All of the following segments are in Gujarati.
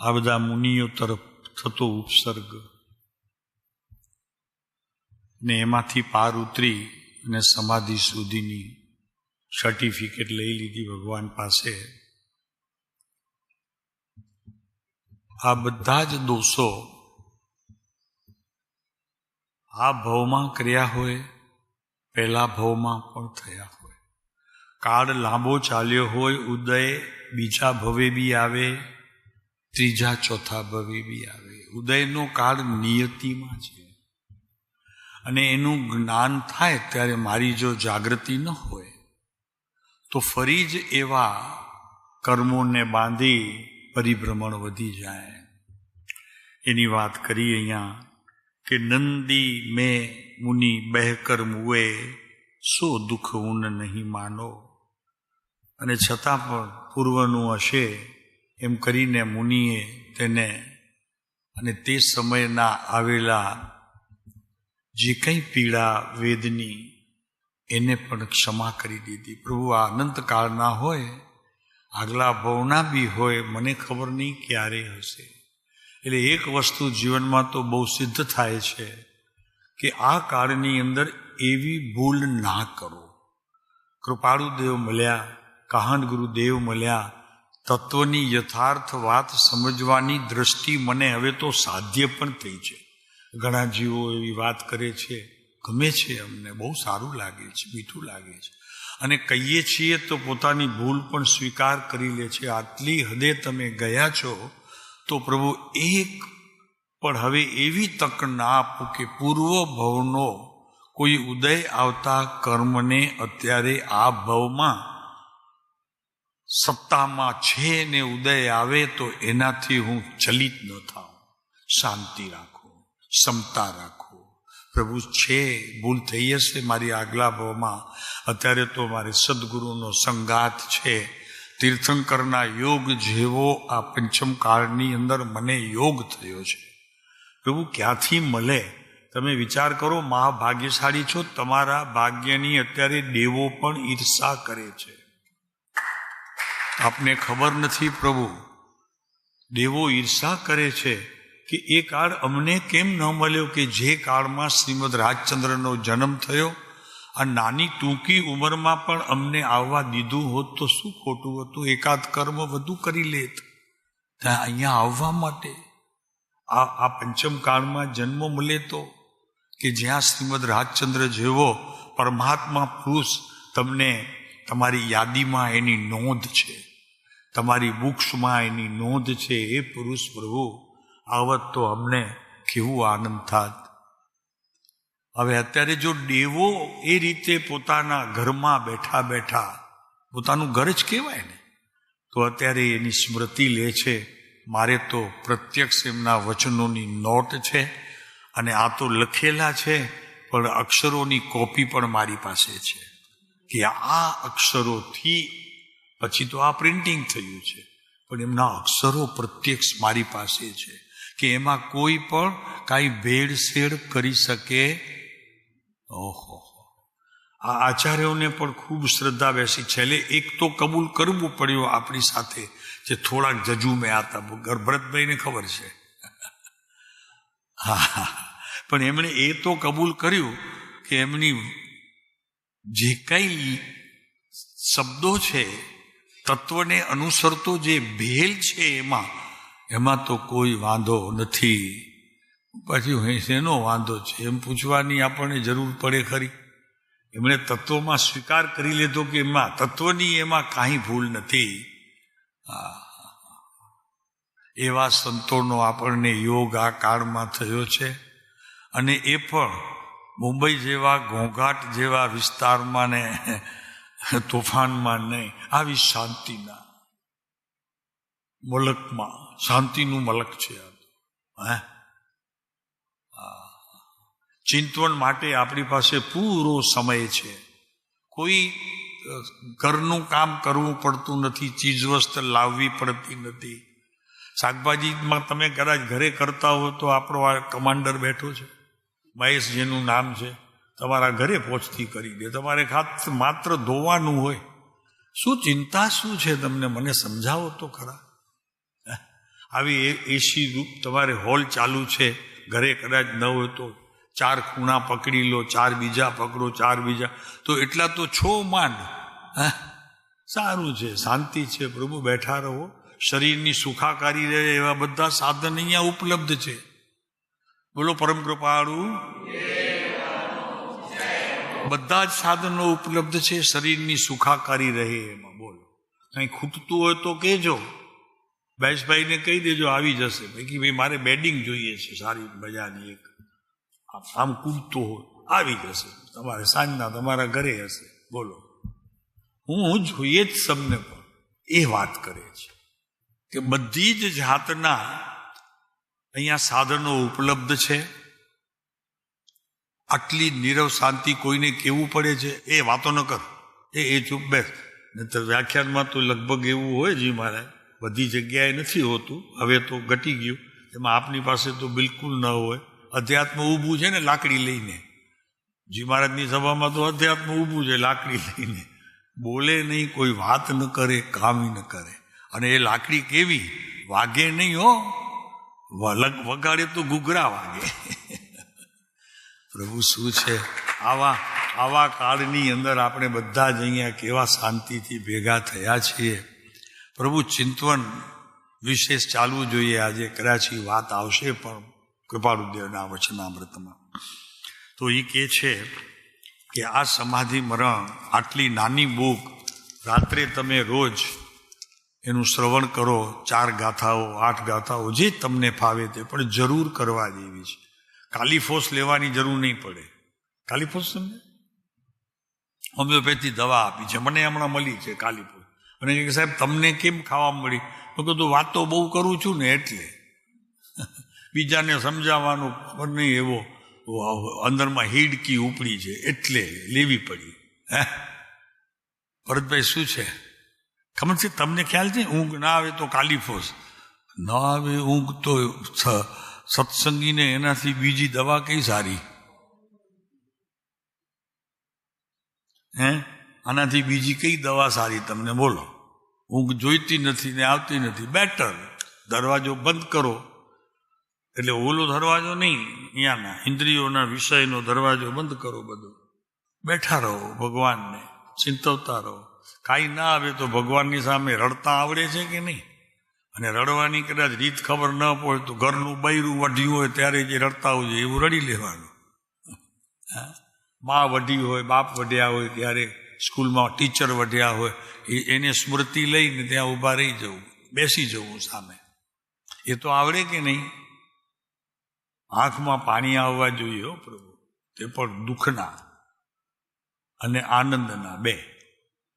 આ બધા મુનિઓ તરફ થતો ઉપસર્ગ ને એમાંથી પાર ઉતરી અને સમાધિ સુધીની સર્ટિફિકેટ લઈ લીધી ભગવાન પાસે. આ બધા જ દોષો આ ભવમાં કર્યા હોય, પહેલા ભવમાં પણ થયા હોય. કાળ લાંબો ચાલ્યો હોય, ઉદય બીજા ભવે બી આવે, ત્રીજા ચોથા ભવે બી આવે. ઉદયનો કાળ નિયતિમાં છે અને એનું જ્ઞાન થાય ત્યારે મારી જો જાગૃતિ ન હોય તો ફરી જ એવા કર્મોને બાંધી પરિભ્રમણ વધી જાય. એની વાત કરી અહીંયા કે નંદી મેં મુનિ બહેકર મુએ, સો દુઃખ ઉન નહીં માનો. અને છતાં પણ પૂર્વનું હશે એમ કરીને મુનિએ તેને અને તે સમયના આવેલા જે કંઈ પીડા વેદની એને પણ ક્ષમા કરી દીધી. પ્રભુ આ અનંતકાળના હોય, આગલા ભવના બી હોય, મને ખબર નહીં ક્યારે હશે. એટલે એક વસ્તુ જીવનમાં તો બહુ સિદ્ધ થાય છે કે આ કાળની અંદર એવી ભૂલ ના કરો. કૃપાળુ દેવ મળ્યા, કહાન ગુરુદેવ મળ્યા, તત્વની યથાર્થ વાત સમજવાની દ્રષ્ટિ મને હવે તો સાધ્ય પણ થઈ છે. ઘણા જીવો એવી વાત કરે છે, ગમે છે, અમને બહુ સારું લાગે છે, મીઠું લાગે છે, અને કહીએ છીએ તો પોતાની ભૂલ પણ સ્વીકાર કરી લે છે. આટલી હદે તમે ગયા છો તો પ્રભુ એક પણ હવે એવી તક ના આપો કે પૂર્વ ભવનો કોઈ ઉદય આવતા કર્મને અત્યારે આ ભવમાં સત્તામાં છે ને ઉદય આવે તો એનાથી હું ચલિત ન થાઉં. શાંતિ રાખો, ક્ષમતા રાખો. પ્રભુ છે, ભૂલ થઈ હશે મારી આગલા ભાવમાં, અત્યારે તો મારે સદગુરુનો સંગાત છે. તીર્થંકરના યોગ જેવો આ પંચમ કાળની અંદર મને યોગ થયો છે. પ્રભુ ક્યાંથી મળે? તમે વિચાર કરો, મહાભાગ્યશાળી છો, તમારા ભાગ્યની અત્યારે દેવો પણ ઈર્ષા કરે છે. આપને ખબર નથી પ્રભુ, દેવો ઈર્ષા કરે છે કે એ કાળ અમને કેમ ન મળ્યો કે જે કાળમાં શ્રીમદ રાજચંદ્રનો જન્મ થયો. આ નાની ટૂંકી ઉંમરમાં પણ અમને આવવા દીધું હોત તો શું ખોટું હતું? એકાદ કર્મ વધુ કરી લેત ત્યાં અહીંયા આવવા માટે. આ પંચમ કાળમાં જન્મ મળે તો કે જ્યાં શ્રીમદ રાજચંદ્ર જેવો પરમાત્મા પુરુષ તમને તમારી યાદીમાં એની નોંધ છે, તમારી બુક્સમાં એની નોંધ છે. એ પુરુષ પ્રભુ આવત તો અમને કેવું આનંદ થાત. હવે અત્યારે જો દેવો એ રીતે પોતાના ઘરમાં બેઠા બેઠા, પોતાનું ઘર જ કહેવાય ને, તો અત્યારે એની સ્મૃતિ લે છે. મારે તો પ્રત્યક્ષ એમના વચનોની નોટ છે અને આ તો લખેલા છે, પણ અક્ષરોની કોપી પણ મારી પાસે છે કે આ અક્ષરોથી પછી તો આ પ્રિન્ટિંગ થયું છે, પણ એમના અક્ષરો પ્રત્યક્ષ મારી પાસે છે કે એમાં કોઈ પણ કાંઈ ભેળસેળ કરી શકે. ઓહો, આ આચાર્યોને પણ ખૂબ શ્રદ્ધા બેસી. છેલ્લે એક તો કબૂલ કરવું પડ્યું આપણી સાથે, જે થોડાક જજુ મેં આતા. ભરતભાઈને ખબર છે. હા, પણ એમણે એ તો કબૂલ કર્યું કે એમની જે કંઈ શબ્દો છે, તત્વને અનુસરતો જે ભેલ છે એમાં તો કોઈ વાંધો નથી. પછી શેનો વાંધો છે એમ પૂછવાની આપણને જરૂર પડે ખરી. એમણે તત્વમાં સ્વીકાર કરી લીધો કે એમાં તત્વની એમાં કાંઈ ભૂલ નથી. એવા સંતોનો આપણને યોગ આ કાળમાં થયો છે. અને એ પણ મુંબઈ જેવા ઘોંઘાટ જેવા વિસ્તારમાં ને તોફાનમાં નહીં, આવી શાંતિના મલકમાં, શાંતિનું મલક છે. ચિંતવન માટે આપણી પાસે પૂરો સમય છે. કોઈ ઘરનું કામ કરવું પડતું નથી, ચીજવસ્તુ લાવવી પડતી નથી. શાકભાજીમાં તમે કદાચ ઘરે કરતા હો તો આપણો આ કમાન્ડર બેઠો છે, મહેશ જેનું નામ છે, તમારા ઘરે પહોંચતી કરી દે. તમારે માત્ર ધોવાનું હોય. શું ચિંતા શું છે તમને? મને સમજાવો તો ખરા. આવી એસી રૂપ તમારે હોલ ચાલુ છે, ઘરે કદાચ ન હોય તો 4 ખૂણા પકડી લો, 4 બીજા પકડો, 4 બીજા, તો એટલા તો છો માંડ. સારું છે, શાંતિ છે, પ્રભુ બેઠા રહો, શરીરની સુખાકારી રહે એવા બધા સાધન અહીંયા ઉપલબ્ધ છે. બોલો પરમ કૃપાળુ. બધા જ સાધનો ઉપલબ્ધ છે શરીરની સુખાકારી રહે એમાં. બોલો કંઈ ખૂટતું હોય તો કહેજો, મહેશભાઈને કહી દેજો, આવી જશે. ભાઈ મારે બેડિંગ જોઈએ છે સારી મજાની, એક આમ કૂદતું હોય, આવી જશે. તમારે સાંજના તમારા ઘરે હશે. બોલો હું જોઈએ જ તમને. પણ એ વાત કરે છે કે બધી જ જાતના અહીંયા સાધનો ઉપલબ્ધ છે. આટલી નીરવ શાંતિ કોઈને કેવું પડે છે એ વાતો ન કર, એ ચૂપ બેસ. નહીતર વ્યાખ્યાનમાં તો લગભગ એવું હોય જી મારે, બધી જગ્યાએ નથી હોતું, હવે તો ઘટી ગયું. એમાં આપની પાસે તો બિલકુલ ન હોય. અધ્યાત્મ ઊભું છે ને લાકડી લઈને, જી મહારાજની સભામાં તો અધ્યાત્મ ઊભું છે લાકડી લઈને, બોલે નહીં, કોઈ વાત ન કરે, કામ ન કરે. અને એ લાકડી કેવી વાગે નહીં હો, વગાડે તો ઘૂઘરા વાગે. પ્રભુ શું છે, આવા કાળની અંદર આપણે બધા જ અહીંયા કેવા શાંતિથી ભેગા થયા છીએ. પ્રભુ ચિંતવન વિશેષ ચાલવું જોઈએ. આજે કદાચી વાત આવશે પણ કૃપાળુદેવના વચનામૃતમાં તો એ કહે છે કે આ સમાધિ મરણ આટલી નાની બુક, રાત્રે તમે રોજ એનું શ્રવણ કરો, 4 ગાથાઓ 8 ગાથાઓ જે તમને ફાવે તે, પણ જરૂર કરવા જેવી છે. કાલીફોસ લેવાની જરૂર નહીં પડે. કાલીફોસ તમને હોમિયોપેથી દવા આપી છે, મને હમણાં મળી છે કાલીફોસ. અને કે સાહેબ તમને કેમ ખાવા મળી? તો કીધું વાતો બહુ કરું છું ને એટલે, બીજાને સમજાવવાનું ખબર નહીં, એવો અંદરમાં હીડકી ઉપડી છે એટલે લેવી પડી. ભરતભાઈ શું છે ખબર છે તમને? ખ્યાલ છે ઊંઘ ના આવે તો કાલીફોસ, ના આવે ઊંઘ તો સત્સંગીને એનાથી બીજી દવા કઈ સારી? આનાથી બીજી કઈ દવા સારી તમને બોલો? ઊંઘ જોઈતી નથી ને આવતી નથી, બેટર દરવાજો બંધ કરો. એટલે ઓલો દરવાજો નહીં, અહીંયાના ઇન્દ્રિયોના વિષયનો દરવાજો બંધ કરો. બધો બેઠા રહો, ભગવાનને ચિંતવતા રહો. કાંઈ ના આવે તો ભગવાનની સામે રડતા આવડે છે કે નહીં? અને રડવાની કદાચ રીત ખબર ન પડે તો ઘરનું બૈરું વઢ્યું હોય ત્યારે જે રડતા હોય એવું રડી લેવાનું. મા વઢી હોય, બાપ વઢ્યા હોય, ત્યારે સ્કૂલમાં ટીચર વઢ્યા હોય, એને સ્મૃતિ લઈને ત્યાં ઊભા રહી જવું, બેસી જવું સામે. એ તો આવડે કે નહીં? આંખમાં પાણી આવવા જોઈએ હો પ્રભુ, તે પણ દુઃખના અને આનંદના બે.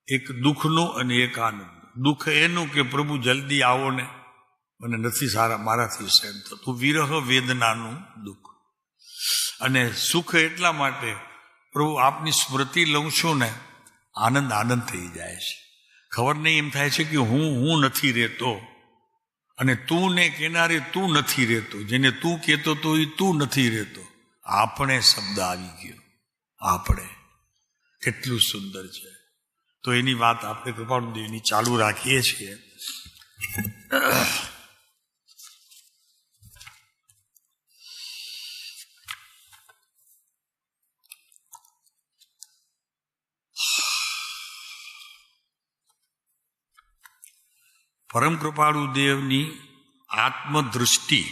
એક દુઃખનું અને એક આનંદ. દુઃખ એનું કે પ્રભુ જલ્દી આવો ને, મને નથી સારા મારાથી સહન થતું, વિરહ વેદનાનું દુઃખ. અને સુખ એટલા માટે પ્રભુ આપની સ્મૃતિ લઉં છું ને, આનંદ થઈ જાય છે. ખબર નહીં એમ થાય છે કે હું નથી રહેતો, અને તું ને કેનારે તું નથી રહેતો, જેને તું કહેતો તો એ તું નથી રહેતો. આપણે શબ્દ આવી ગયો, આપણે. કેટલું સુંદર છે. તો એની વાત આપણે કૃપાળુદેવની ચાલુ રાખીએ છીએ. પરમ કૃપાળુદેવની આત્મદૃષ્ટિ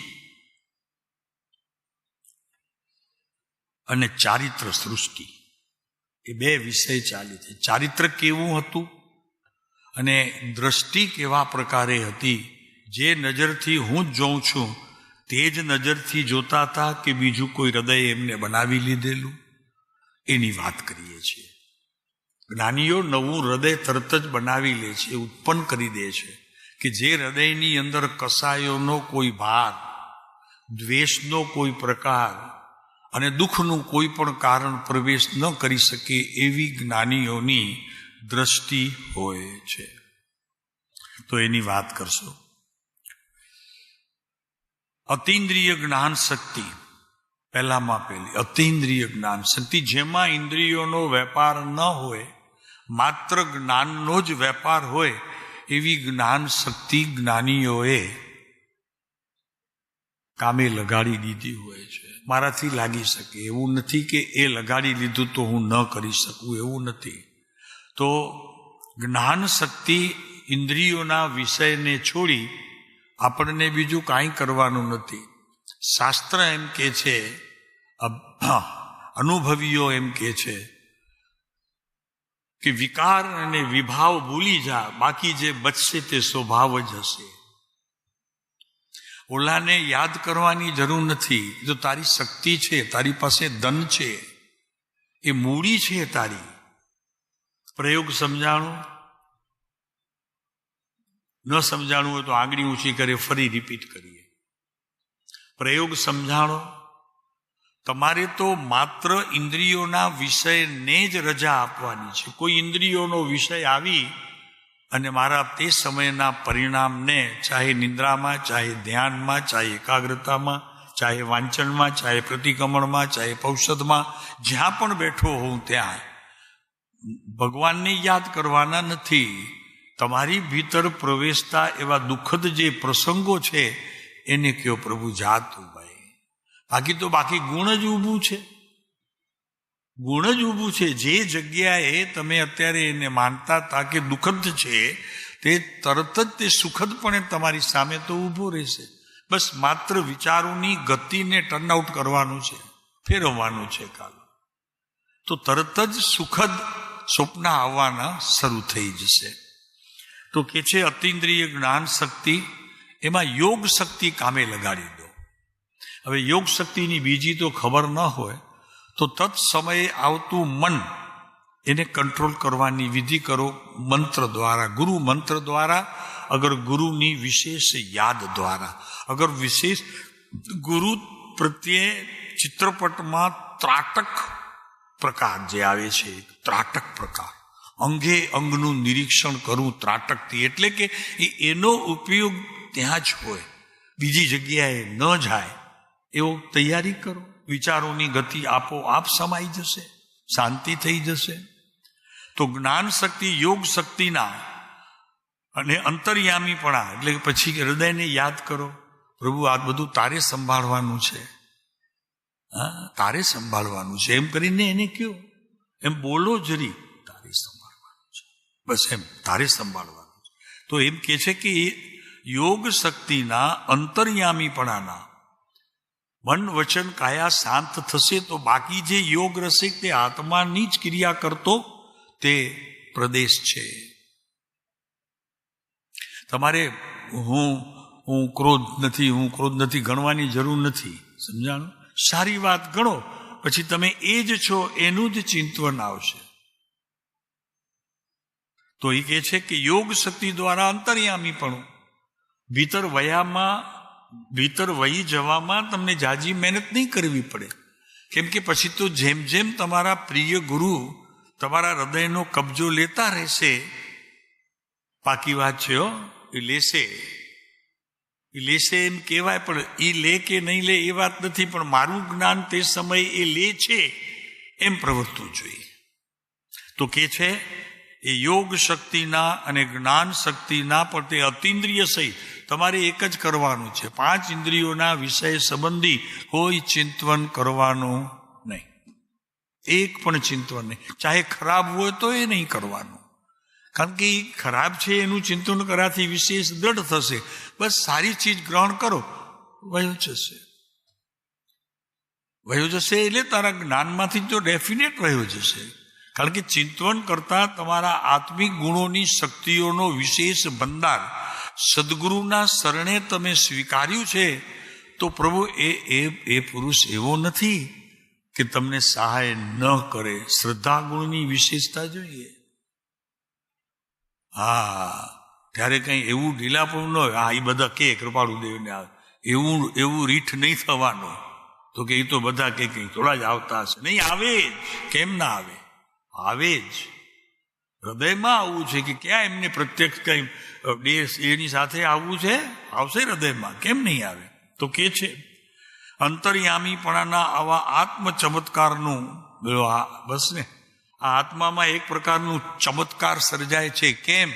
અને ચારિત્ર સૃષ્ટિ, એ બે વિષય ચાલે છે. ચારિત્ર કેવું હતું અને દ્રષ્ટિ કેવા પ્રકારે હતી? જે નજરથી હું જ જોઉં છું તે જ નજરથી જોતા હતા કે બીજું કોઈ હૃદય એમને બનાવી લીધેલું? એની વાત કરીએ છીએ. જ્ઞાનીઓ નવું હૃદય તરત જ બનાવી લે છે, ઉત્પન્ન કરી દે છે, કે જે હૃદયની અંદર કસાયોનો કોઈ ભાર, દ્વેષનો કોઈ પ્રકાર અને દુઃખનું કોઈ પણ કારણ પ્રવેશ ન કરી શકે એવી જ્ઞાનીઓની દ્રષ્ટિ હોય છે. તો એની વાત કરશો. અતિન્દ્રિય જ્ઞાન શક્તિ, પહેલામાં પહેલી અતિન્દ્રિય જ્ઞાન શક્તિ, જેમાં ઇન્દ્રિયોનો વેપાર ન હોય, માત્ર જ્ઞાનનો જ વેપાર હોય, એવી જ્ઞાન શક્તિ જ્ઞાનીઓએ કામે લગાડી દીધી હોય છે. મારાથી લાગી શકે એવું નથી કે એ લગાડી લીધું તો હું ન કરી શકું, એવું નથી. તો જ્ઞાન શક્તિ ઇન્દ્રિયોના વિષયને છોડી આપણને બીજું કાંઈ કરવાનું નથી. શાસ્ત્ર એમ કે છે, અનુભવીઓ એમ કે છે કે વિકાર અને વિભાવ ભૂલી જા, બાકી જે બચશે તે સ્વભાવ જ હશે. ઓલાને યાદ કરવાની જરૂર નથી. જો તારી શક્તિ છે, તારી પાસે ધન છે, એ મૂડી છે તારી. પ્રયોગ સમજાણું? ન સમજાણું હોય તો આંગળી ઊંચી કરે, ફરી રિપીટ કરીએ. પ્રયોગ સમજાણો. તમારે તો માત્ર ઇન્દ્રિયોના વિષયને જ રજા આપવાની છે. કોઈ ઇન્દ્રિયોનો વિષય આવી અને મારા તે સમયના પરિણામને, ચાહે નિંદ્રામાં, ચાહે ધ્યાનમાં, ચાહે એકાગ્રતામાં, ચાહે વાંચનમાં, ચાહે પ્રતિક્રમણમાં, ચાહે પૌષધમાં, જ્યાં પણ બેઠો હોઉં ત્યાં ભગવાનને યાદ કરવાના નથી. તમારી ભીતર પ્રવેશતા એવા દુઃખદ જે પ્રસંગો છે એને કયો પ્રભુ જા તું ભાઈ. બાકી ગુણ જ ઊભું છે. ગુણ જ ઊભું છે. જે જગ્યાએ તમે અત્યારે એને માનતા હતા કે દુઃખદ છે, તે તરત જ તે સુખદપણે તમારી સામે તો ઊભો રહેશે. બસ માત્ર વિચારોની ગતિને ટર્નઆઉટ કરવાનું છે, ફેરવવાનું છે કાલ. તો તરત જ સુખદ સ્વપ્ન આવવાના શરૂ થઈ જશે. તો કે છે અતિન્દ્રિય જ્ઞાન શક્તિ, એમાં યોગ શક્તિ કામે લગાડી દો. હવે યોગ શક્તિની બીજી તો ખબર ન હોય તો તત્સમયે આવતું મન એને કંટ્રોલ કરવાની વિધિ કરો મંત્ર દ્વારા, ગુરુ મંત્ર દ્વારા, અગર ગુરુની વિશેષ યાદ દ્વારા, અગર વિશેષ ગુરુ પ્રત્યે ચિત્રપટમાં ત્રાટક પ્રકાર જે આવે છે, ત્રાટક પ્રકાર, અંગે અંગનું નિરીક્ષણ કરવું ત્રાટકથી, એટલે કે એનો ઉપયોગ ત્યાં જ હોય, બીજી જગ્યાએ ન જાય એવો તૈયારી કરો. વિચારોની ગતિ આપોઆપ સમાઈ જશે, શાંતિ થઈ જશે. તો જ્ઞાન શક્તિ યોગ શક્તિના અને અંતર્યામીપણા, એટલે પછી હૃદયને યાદ કરો, પ્રભુ આ બધું તારે સંભાળવાનું છે, તારે સંભાળવાનું છે, એમ કરીને એને કયો, એમ બોલો જરી, તારે સંભાળવાનું છે, બસ એમ તારે સંભાળવાનું છે. તો એમ કે છે કે યોગ શક્તિના અંતર્યામીપણાના મન વચન કાયા શાંત થશે તો બાકી જે યોગ રસિક તે આત્માની જ ક્રિયા કરતો તે પ્રદેશ છે. તમારે હું ક્રોધ નથી ગણવાની જરૂર નથી. સમજાણું? સારી વાત ગણો, પછી તમે એ જ છો એનું જ ચિંતન આવશે. તો એ કહે છે કે યોગ શક્તિ દ્વારા અંતર્યામીપણું, ભીતર વહી જવામાં તમને જાજી મહેનત નહીં કરવી પડે. કેમ કે પછી તો જેમ જેમ તમારા પ્રિય ગુરુ તમારા હૃદયનો કબજો લેતા રહેશે, પાકી વાત છે એ લેશે એમ કહેવાય, પણ એ લે કે નહીં લે એ વાત નથી, પણ મારું જ્ઞાન તે સમયે એ લે છે એમ પ્રવર્તવું જોઈએ. તો કે છે એ યોગ શક્તિના અને જ્ઞાન શક્તિના પણ તે અતિન્દ્રિય સહિત તમારે એક જ કરવાનું છે. 5 ઇન્દ્રિયોના વિષય સંબંધી કોઈ ચિંતન કરવાનું નહીં, એક પણ ચિંતન નહીં. ચાહે ખરાબ હોય તો એ નહીં કરવાનું, કારણ કે એ ખરાબ છે એનું ચિંતન કરવાથી વિશેષ દ્રઢ થશે. બસ સારી ચીજ ગ્રહણ કરો, વયો જશે એટલે તારા જ્ઞાનમાંથી તો ડેફિનેટ વયો જશે. કારણ કે ચિંતન કરતા તમારા આત્મિક ગુણોની શક્તિઓનો વિશેષ ભંડાર સદગુરુના શરણે તમે સ્વીકાર્યું છે. તો પ્રભુ એ પુરુષ એવો નથી કે તમને સહાય ન કરે. શ્રદ્ધા ગુણની વિશેષતા જોઈએ. ત્યારે કઈ એવું ઢીલાપણું ન હોય. એ બધા કે કૃપાળુ દેવને આવે એવું રીઠ નહીં થવાનું. તો કે એ તો બધા કે થોડા જ આવતા હશે. નહીં આવે જ. કેમ ના આવે? આવે જ. હૃદયમાં આવવું છે કે ક્યાં એમને પ્રત્યક્ષ કઈ એની સાથે આવવું છે? આવશે હૃદયમાં, કેમ નહીં આવે? તો કે છે અંતર્યામીપણાના આવા આત્મ ચમત્કારનું બસ ને, આ આત્મામાં એક પ્રકારનું ચમત્કાર સર્જાય છે. કેમ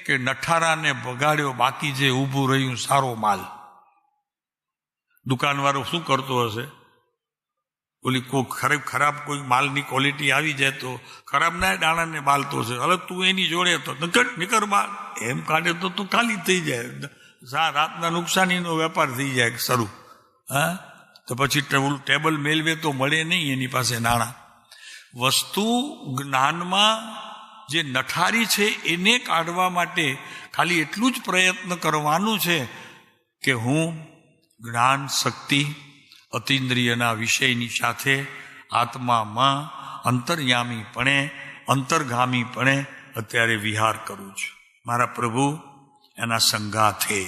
કે નઠારાને બગાડ્યો, બાકી જે ઊભું રહ્યું સારો માલ. દુકાનવાળો શું કરતો હશે? ઓલી કોઈ ખરાબ કોઈ માલની ક્વોલિટી આવી જાય તો ખરાબ ના દાણાને બાલતો છે. હવે તું એની જોડે તો નીકળ બાલ એમ કાઢે તો તું ખાલી થઈ જાય, રાતના નુકસાનીનો વેપાર થઈ જાય શરૂ. હા, તો પછી ટેબલ મેળવે તો મળે નહીં એની પાસે નાણાં. વસ્તુ જ્ઞાનમાં જે નઠારી છે એને કાઢવા માટે ખાલી એટલું જ પ્રયત્ન કરવાનું છે કે હું જ્ઞાન શક્તિ અતિન્દ્રિયના વિષયની સાથે આત્મામાં અંતર્ગામીપણે અત્યારે વિહાર કરું છું. મારા પ્રભુ એના સંગાથે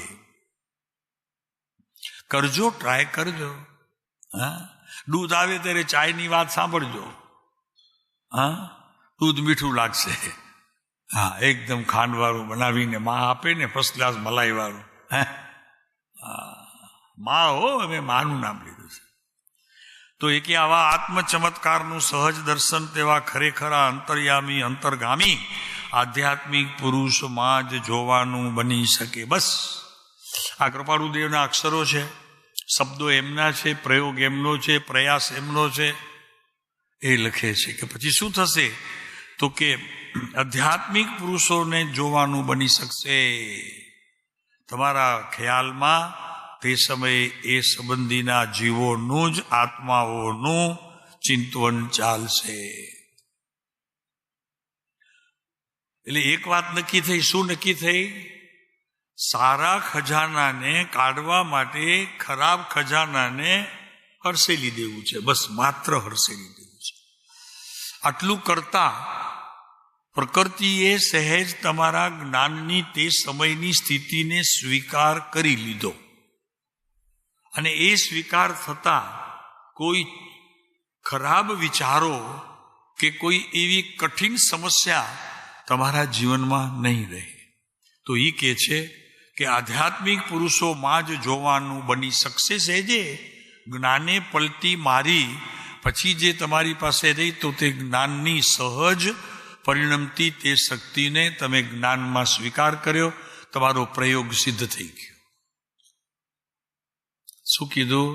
કરજો, ટ્રાય કરજો. હા, દૂધ આવે ત્યારે ચાયની વાત સાંભળજો. હા, દૂધ મીઠું લાગશે. હા, એકદમ ખાંડવાળું બનાવીને માં આપે ને, ફર્સ્ટ ક્લાસ મલાઈ વાળું. માં હો, અમે માનું નામ લીધું છે. તો એ કે આવા આત્મ ચમત્કારનું સહજ દર્શન તેવા ખરેખરા અંતર્યામી અંતર્ગામી આધ્યાત્મિક પુરુષમાં જ જોવાનું બની શકે. બસ આ કૃપાળુદેવના અક્ષરો છે, શબ્દો એમના છે, પ્રયોગ એમનો છે, પ્રયાસ એમનો છે. એ લખે છે કે પછી શું થશે? તો કે આધ્યાત્મિક પુરુષોને જોવાનું બની શકશે. તમારા ખ્યાલમાં તે સમયે એ સંબંધીના જીવોનું જ આત્માઓનું ચિંતન ચાલશે. એટલે એક વાત નક્કી થઈ. શું નક્કી થઈ? સારા ખજાનાને કાઢવા માટે ખરાબ ખજાનાને હરસેલી દેવું છે. બસ માત્ર હરસેલી દેવું છે. આટલું કરતા પ્રકૃતિએ સહેજ તમારા જ્ઞાનની તે સમયની સ્થિતિને સ્વીકાર કરી લીધો, અને એ સ્વીકાર થતા કોઈ ખરાબ વિચારો કે કોઈ એવી કઠિન સમસ્યા તમારા જીવનમાં નહીં રહે. તો એ કહે છે કે આધ્યાત્મિક પુરુષોમાં જ જોવાનું બની શકશે. સહેજે જ્ઞાને પલટી મારી પછી જે તમારી પાસે રહી તો તે જ્ઞાનની સહજ પરિણમતી તે શક્તિને તમે જ્ઞાનમાં સ્વીકાર કર્યો, તમારો પ્રયોગ સિદ્ધ થઈ ગયો. શું કીધું?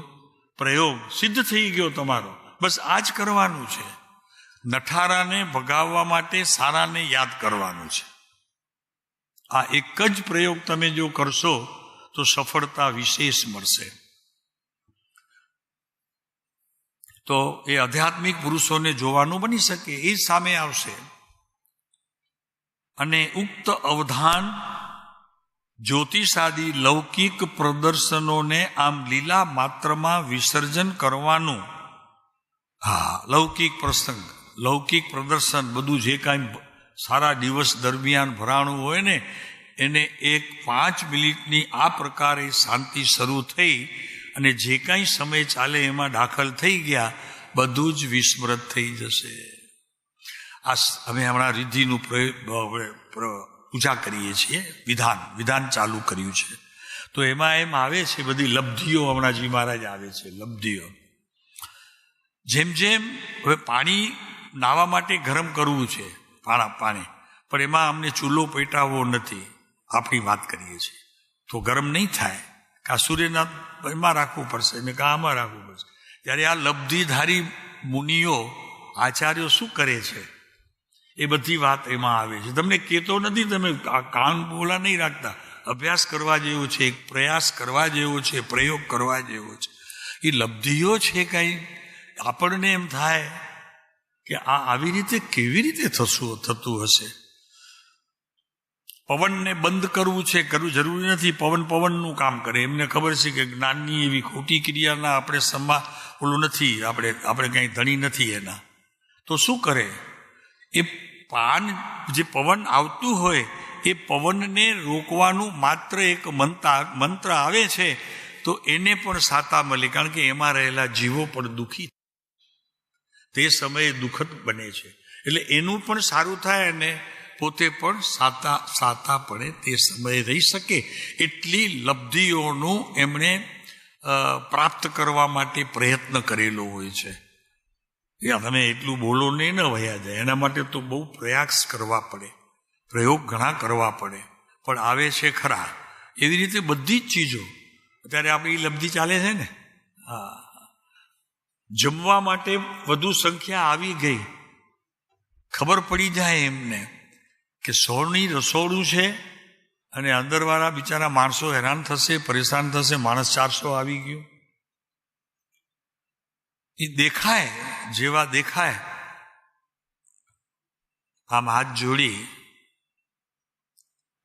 પ્રયોગ સિદ્ધ થઈ ગયો તમારો. બસ આ જ કરવાનું છે. નઠારાને ભગાવવા માટે સારાને યાદ કરવાનું છે. આ એક જ પ્રયોગ તમે જો કરશો તો સફળતા વિશેષ મળશે. તો એ આધ્યાત્મિક પુરુષોને જોવાનું બની શકે, એ સામે આવશે. અને ઉક્ત અવધાન જ્યોતિષાદી લૌકિક પ્રદર્શનોને આમ લીલા માત્રમાં વિસર્જન કરવાનું. હા, લૌકિક પ્રસંગ, લૌકિક પ્રદર્શન બધું જે કાંઈ સારા દિવસ દરમિયાન ભરાણું હોય ને એને 5 મિનિટની આ પ્રકારે શાંતિ શરૂ થઈ અને જે કાંઈ સમય ચાલે એમાં દાખલ થઈ ગયા, બધું જ વિસ્મૃત થઈ જશે. આ અમે હમણાં રિદ્ધિનું પૂજા કરીએ છીએ, વિધાન ચાલુ કર્યું છે. તો એમાં એમ આવે છે બધી લબ્ધિઓ, હમણાંજી મહારાજ આવે છે લબ્ધિઓ. જેમ જેમ હવે પાણી નાહવા માટે ગરમ કરવું છે, પાણી, પણ એમાં અમને ચૂલો પેટાવવો નથી, આપણી વાત કરીએ છીએ, તો ગરમ નહીં થાય. કા સૂર્યના એમાં રાખવું પડશે ને કા આમાં રાખવું પડશે. ત્યારે આ લબ્ધિધારી મુનિઓ આચાર્યો શું કરે છે એ બધી વાત એમાં આવે છે. તમને કહેતો નથી, તમે કાન બોલા નહીં રાખતા. અભ્યાસ કરવા જેવો છે, એક પ્રયાસ કરવા જેવો છે, પ્રયોગ કરવા જેવો છે. એ લબ્ધિઓ છે કંઈ આપણને એમ થાય કે આ આવી રીતે કેવી રીતે થતું હશે. પવનને બંધ કરવું છે, કરવું જરૂરી નથી. પવનનું કામ કરે. એમને ખબર છે કે જ્ઞાનની એવી ખોટી ક્રિયાના આપણે ઓલું નથી, આપણે કંઈ ધણી નથી એના. તો શું કરે? એ જે પવન આવતું હોય એ પવનને રોકવાનું માત્ર એક મંત્ર આવે છે, તો એને પણ સાતા મળે, કારણ કે એમાં રહેલા જીવો પણ દુઃખી તે સમયે દુઃખદ બને છે. એટલે એનું પણ સારું થાય અને પોતે પણ સાતાપણે તે સમયે રહી શકે એટલી લબ્ધિઓનું એમણે પ્રાપ્ત કરવા માટે પ્રયત્ન કરેલો હોય છે. તમે એટલું બોલો નહીં, ન વયા જાય. એના માટે તો બહુ પ્રયાસ કરવા પડે, પ્રયોગ ઘણા કરવા પડે, પણ આવે છે ખરા. એવી રીતે બધી જ ચીજો અત્યારે આપણી લબ્ધિ ચાલે છે ને, હા, જમવા માટે વધુ સંખ્યા આવી ગઈ, ખબર પડી જાય એમને કે 100ની રસોડું છે અને અંદરવાળા બિચારા માણસો હેરાન થશે, પરેશાન થશે, માણસ 400 આવી ગયો. એ દેખાય, જેવા દેખાય આમ હાથ જોડી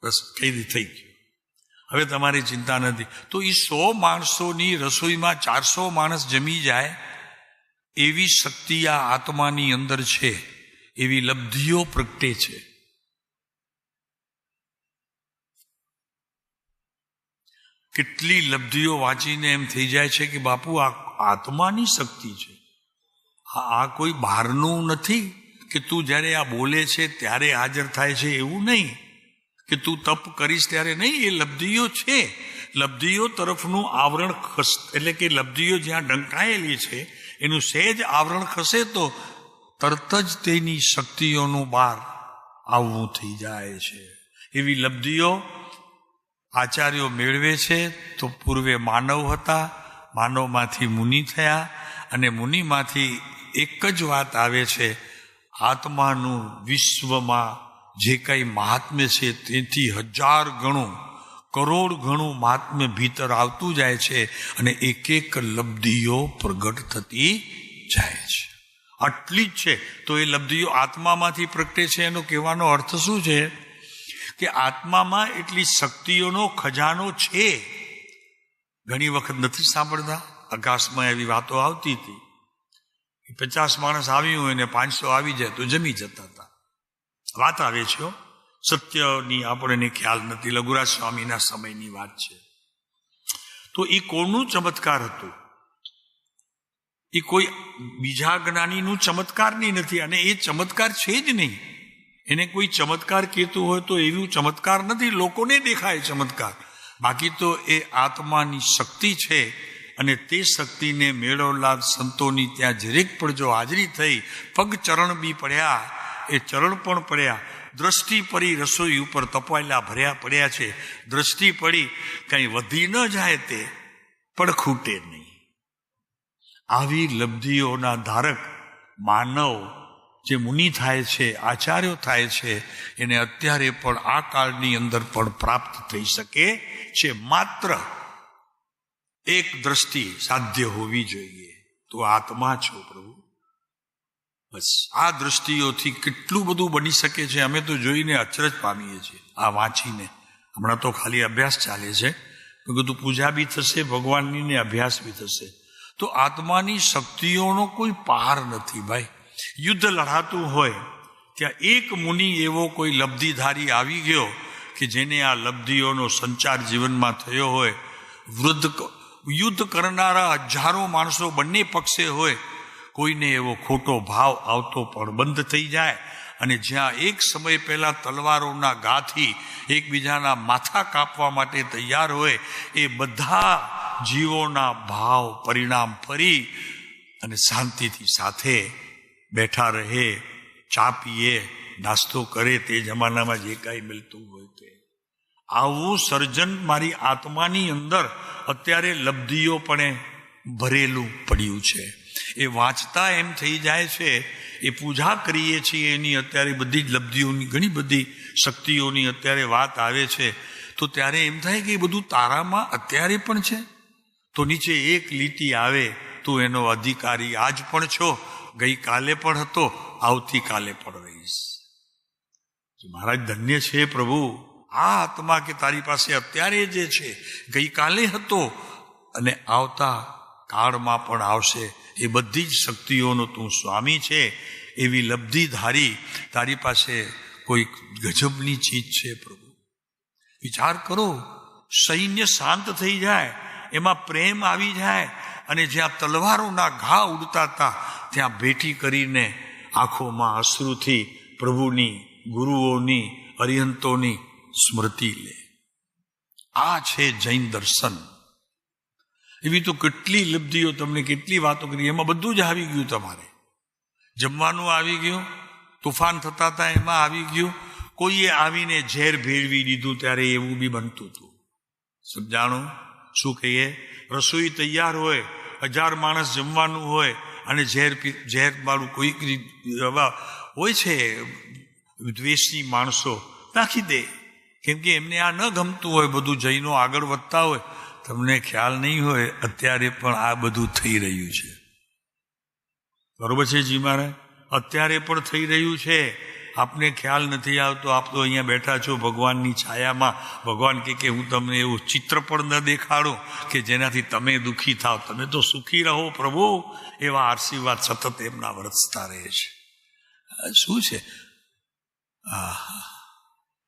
બસ કઈ રીતે થઈ ગયું, હવે તમારી ચિંતા નથી. તો એ 100 માણસોની રસોઈમાં 400 માણસ જમી જાય એવી શક્તિ આ આત્માની અંદર છે, એવી લબ્ધિઓ પ્રગટે છે. કેટલી લબ્ધિઓ વાંચીને એમ થઈ જાય છે કે બાપુ આ આત્માની શક્તિ છે, આ કોઈ બહારનું નથી કે તું જ્યારે આ બોલે છે ત્યારે હાજર થાય છે, એવું નહીં કે તું તપ કરીશ ત્યારે નહીં. એ લબ્ધિઓ છે, લબ્ધિઓ તરફનું આવરણ એટલે કે લબ્ધિઓ જ્યાં ઢંકાયેલી છે એનું સહેજ આવરણ ખસે તો તરત જ તેની શક્તિઓનું બહાર આવવું થઈ જાય છે. એવી લબ્ધિઓ આચાર્યો મેળવે છે. તો પૂર્વે માનવ હતા, માનવમાંથી મુનિ થયા, અને મુનિમાંથી એક જ વાત આવે છે, આત્માનું વિશ્વમાં જે કંઈ મહાત્મ્ય છે તેથી 1000 ગણું, કરોડ ગણું મહાત્મ્ય ભીતર આવતું જાય છે અને એક એક લબ્ધિઓ પ્રગટ થતી જાય છે. આટલી જ છે. તો એ લબ્ધિઓ આત્મામાંથી પ્રગટે છે. એનો કહેવાનો અર્થ શું છે કે આત્મામાં એટલી શક્તિઓનો ખજાનો છે. ઘણી વખત નથી સાંભળતા, આકાશમાં એવી વાતો આવતી હતી, 50 માણસ આવ્યું હોય ને 500 આવી જાય તો જમી જતા હતા. વાત આવે છે, સત્યની આપણને ખ્યાલ નથી, લઘુરાજ સ્વામીના સમયની વાત છે. તો એ કોનું ચમત્કાર હતું? એ કોઈ બીજા જ્ઞાનીનું ચમત્કારની નથી, અને એ ચમત્કાર છે જ નહીં. એને કોઈ ચમત્કાર કહેતું હોય તો એવું ચમત્કાર નથી, લોકોને દેખાય ચમત્કાર. બાકી તો એ આત્માની શક્તિ છે, અને તે શક્તિને મેળવલા સંતોની ત્યાં જરીક પણ જો હાજરી થઈ, પગ ચરણ બી પડ્યા, એ ચરણ પણ પડ્યા, દ્રષ્ટિ પડી રસોઈ ઉપર તપાયેલા ભર્યા પડ્યા છે, દ્રષ્ટિ પડી કંઈ વધી ન જાય તે પણ ખૂટે નહીં. આવી લબ્ધિઓના ધારક માનવ જે મુનિ થાય છે, આચાર્યો થાય છે, એને અત્યારે પણ આ કાળની અંદર પણ પ્રાપ્ત થઈ શકે છે. માત્ર એક દ્રષ્ટિ સાધ્ય હોવી જોઈએ, તો આત્મા છો પ્રભુ. બસ આ દ્રષ્ટિઓથી કેટલું બધું બની શકે છે. અમે તો જોઈને અચરજ પામીએ છીએ આ વાંચીને. હમણાં તો ખાલી અભ્યાસ ચાલે છે, બધું પૂજા બી થશે ભગવાનની ને અભ્યાસ બી થશે. તો આત્માની શક્તિઓનો કોઈ પાર નથી ભાઈ. યુદ્ધ લડાતું હોય ત્યાં એક મુનિ એવો કોઈ લબ્ધિધારી આવી ગયો કે જેને આ લબ્ધિઓનો સંચાર જીવનમાં થયો હોય. યુદ્ધ કરનારા 1000 માણસો બંને પક્ષે હોય, કોઈને એવો ખોટો ભાવ આવતો પણ બંધ થઈ જાય. અને જ્યાં એક સમય પહેલા તલવારોના ગાથી એકબીજાના માથા કાપવા માટે તૈયાર હોય, એ બધા જીવોના ભાવ પરિણામ ફરી અને શાંતિથી સાથે બેઠા રહે, ચા પીએ, નાસ્તો કરે, તે જમાનામાં જે કાંઈ મળતું હોય તે. આવું સર્જન મારી આત્માની અંદર અત્યારે લબ્ધિઓ પણ ભરેલું પડ્યું છે. એ વાંચતા એમ થઈ જાય છે, એ પૂજા કરીએ છીએ એની અત્યારે બધી જ લબ્ધિઓની, ઘણી બધી શક્તિઓની અત્યારે વાત આવે છે, તો ત્યારે એમ થાય કે એ બધું તારામાં અત્યારે પણ છે. તો નીચે એક લીટી આવે, તો એનો અધિકારી આજ પણ છો, ગઈકાલે પણ હતો, આવતીકાલે પણ રહીશ. મહારાજ ધન્ય છે પ્રભુ, આ આત્મા કે તારી પાસે અત્યારે જે છે, ગઈકાલે હતો અને આવતા કાળમાં પણ આવશે. એ બધી જ શક્તિઓનો તું સ્વામી છે. એવી લબ્ધિધારી તારી પાસે કોઈ ગજબની ચીજ છે પ્રભુ. વિચાર કરો, સૈન્ય શાંત થઈ જાય, એમાં પ્રેમ આવી જાય, અને જ્યાં તલવારોના ઘા ઉડતા હતા ત્યાં ભેટી કરીને આંખોમાં અશ્રુથી પ્રભુની, ગુરુઓની, અરિહંતોની સ્મૃતિ લે. આ છે જૈન દર્શન. એવી તો કેટલી લબ્ધિઓ, તમને કેટલી વાતો કરી, એમાં બધું જ આવી ગયું. તમારે જમવાનું આવી ગયું, તુફાન થતા હતા એમાં આવી ગયું, કોઈએ આવીને ઝેર ભેળવી દીધું ત્યારે એવું બી બનતું હતું. સમજાણું શું કહીએ? રસોઈ તૈયાર હોય, 1000 માણસ જમવાનું હોય અને ઝેર વાળું કોઈક હોય છે દ્વેષી માણસો, નાખી દે, કેમ કે એમને આ ન ગમતું હોય, બધું જૈનો આગળ વધતા હોય. તમને ખ્યાલ નહીં હોય અત્યારે પણ આ બધું થઈ રહ્યું છે. બરોબર છે જી મહારાજ? અત્યારે પણ થઈ રહ્યું છે, આપને ખ્યાલ નથી આવતો. આપ તો અહીંયા બેઠા છો ભગવાનની છાયામાં. ભગવાન કે હું તમને એવું ચિત્ર પણ ન દેખાડું કે જેનાથી તમે દુઃખી થાવ. તમે તો સુખી રહો પ્રભુ, એવા આશીર્વાદ સતત એમના વરસતા રહે છે. શું છે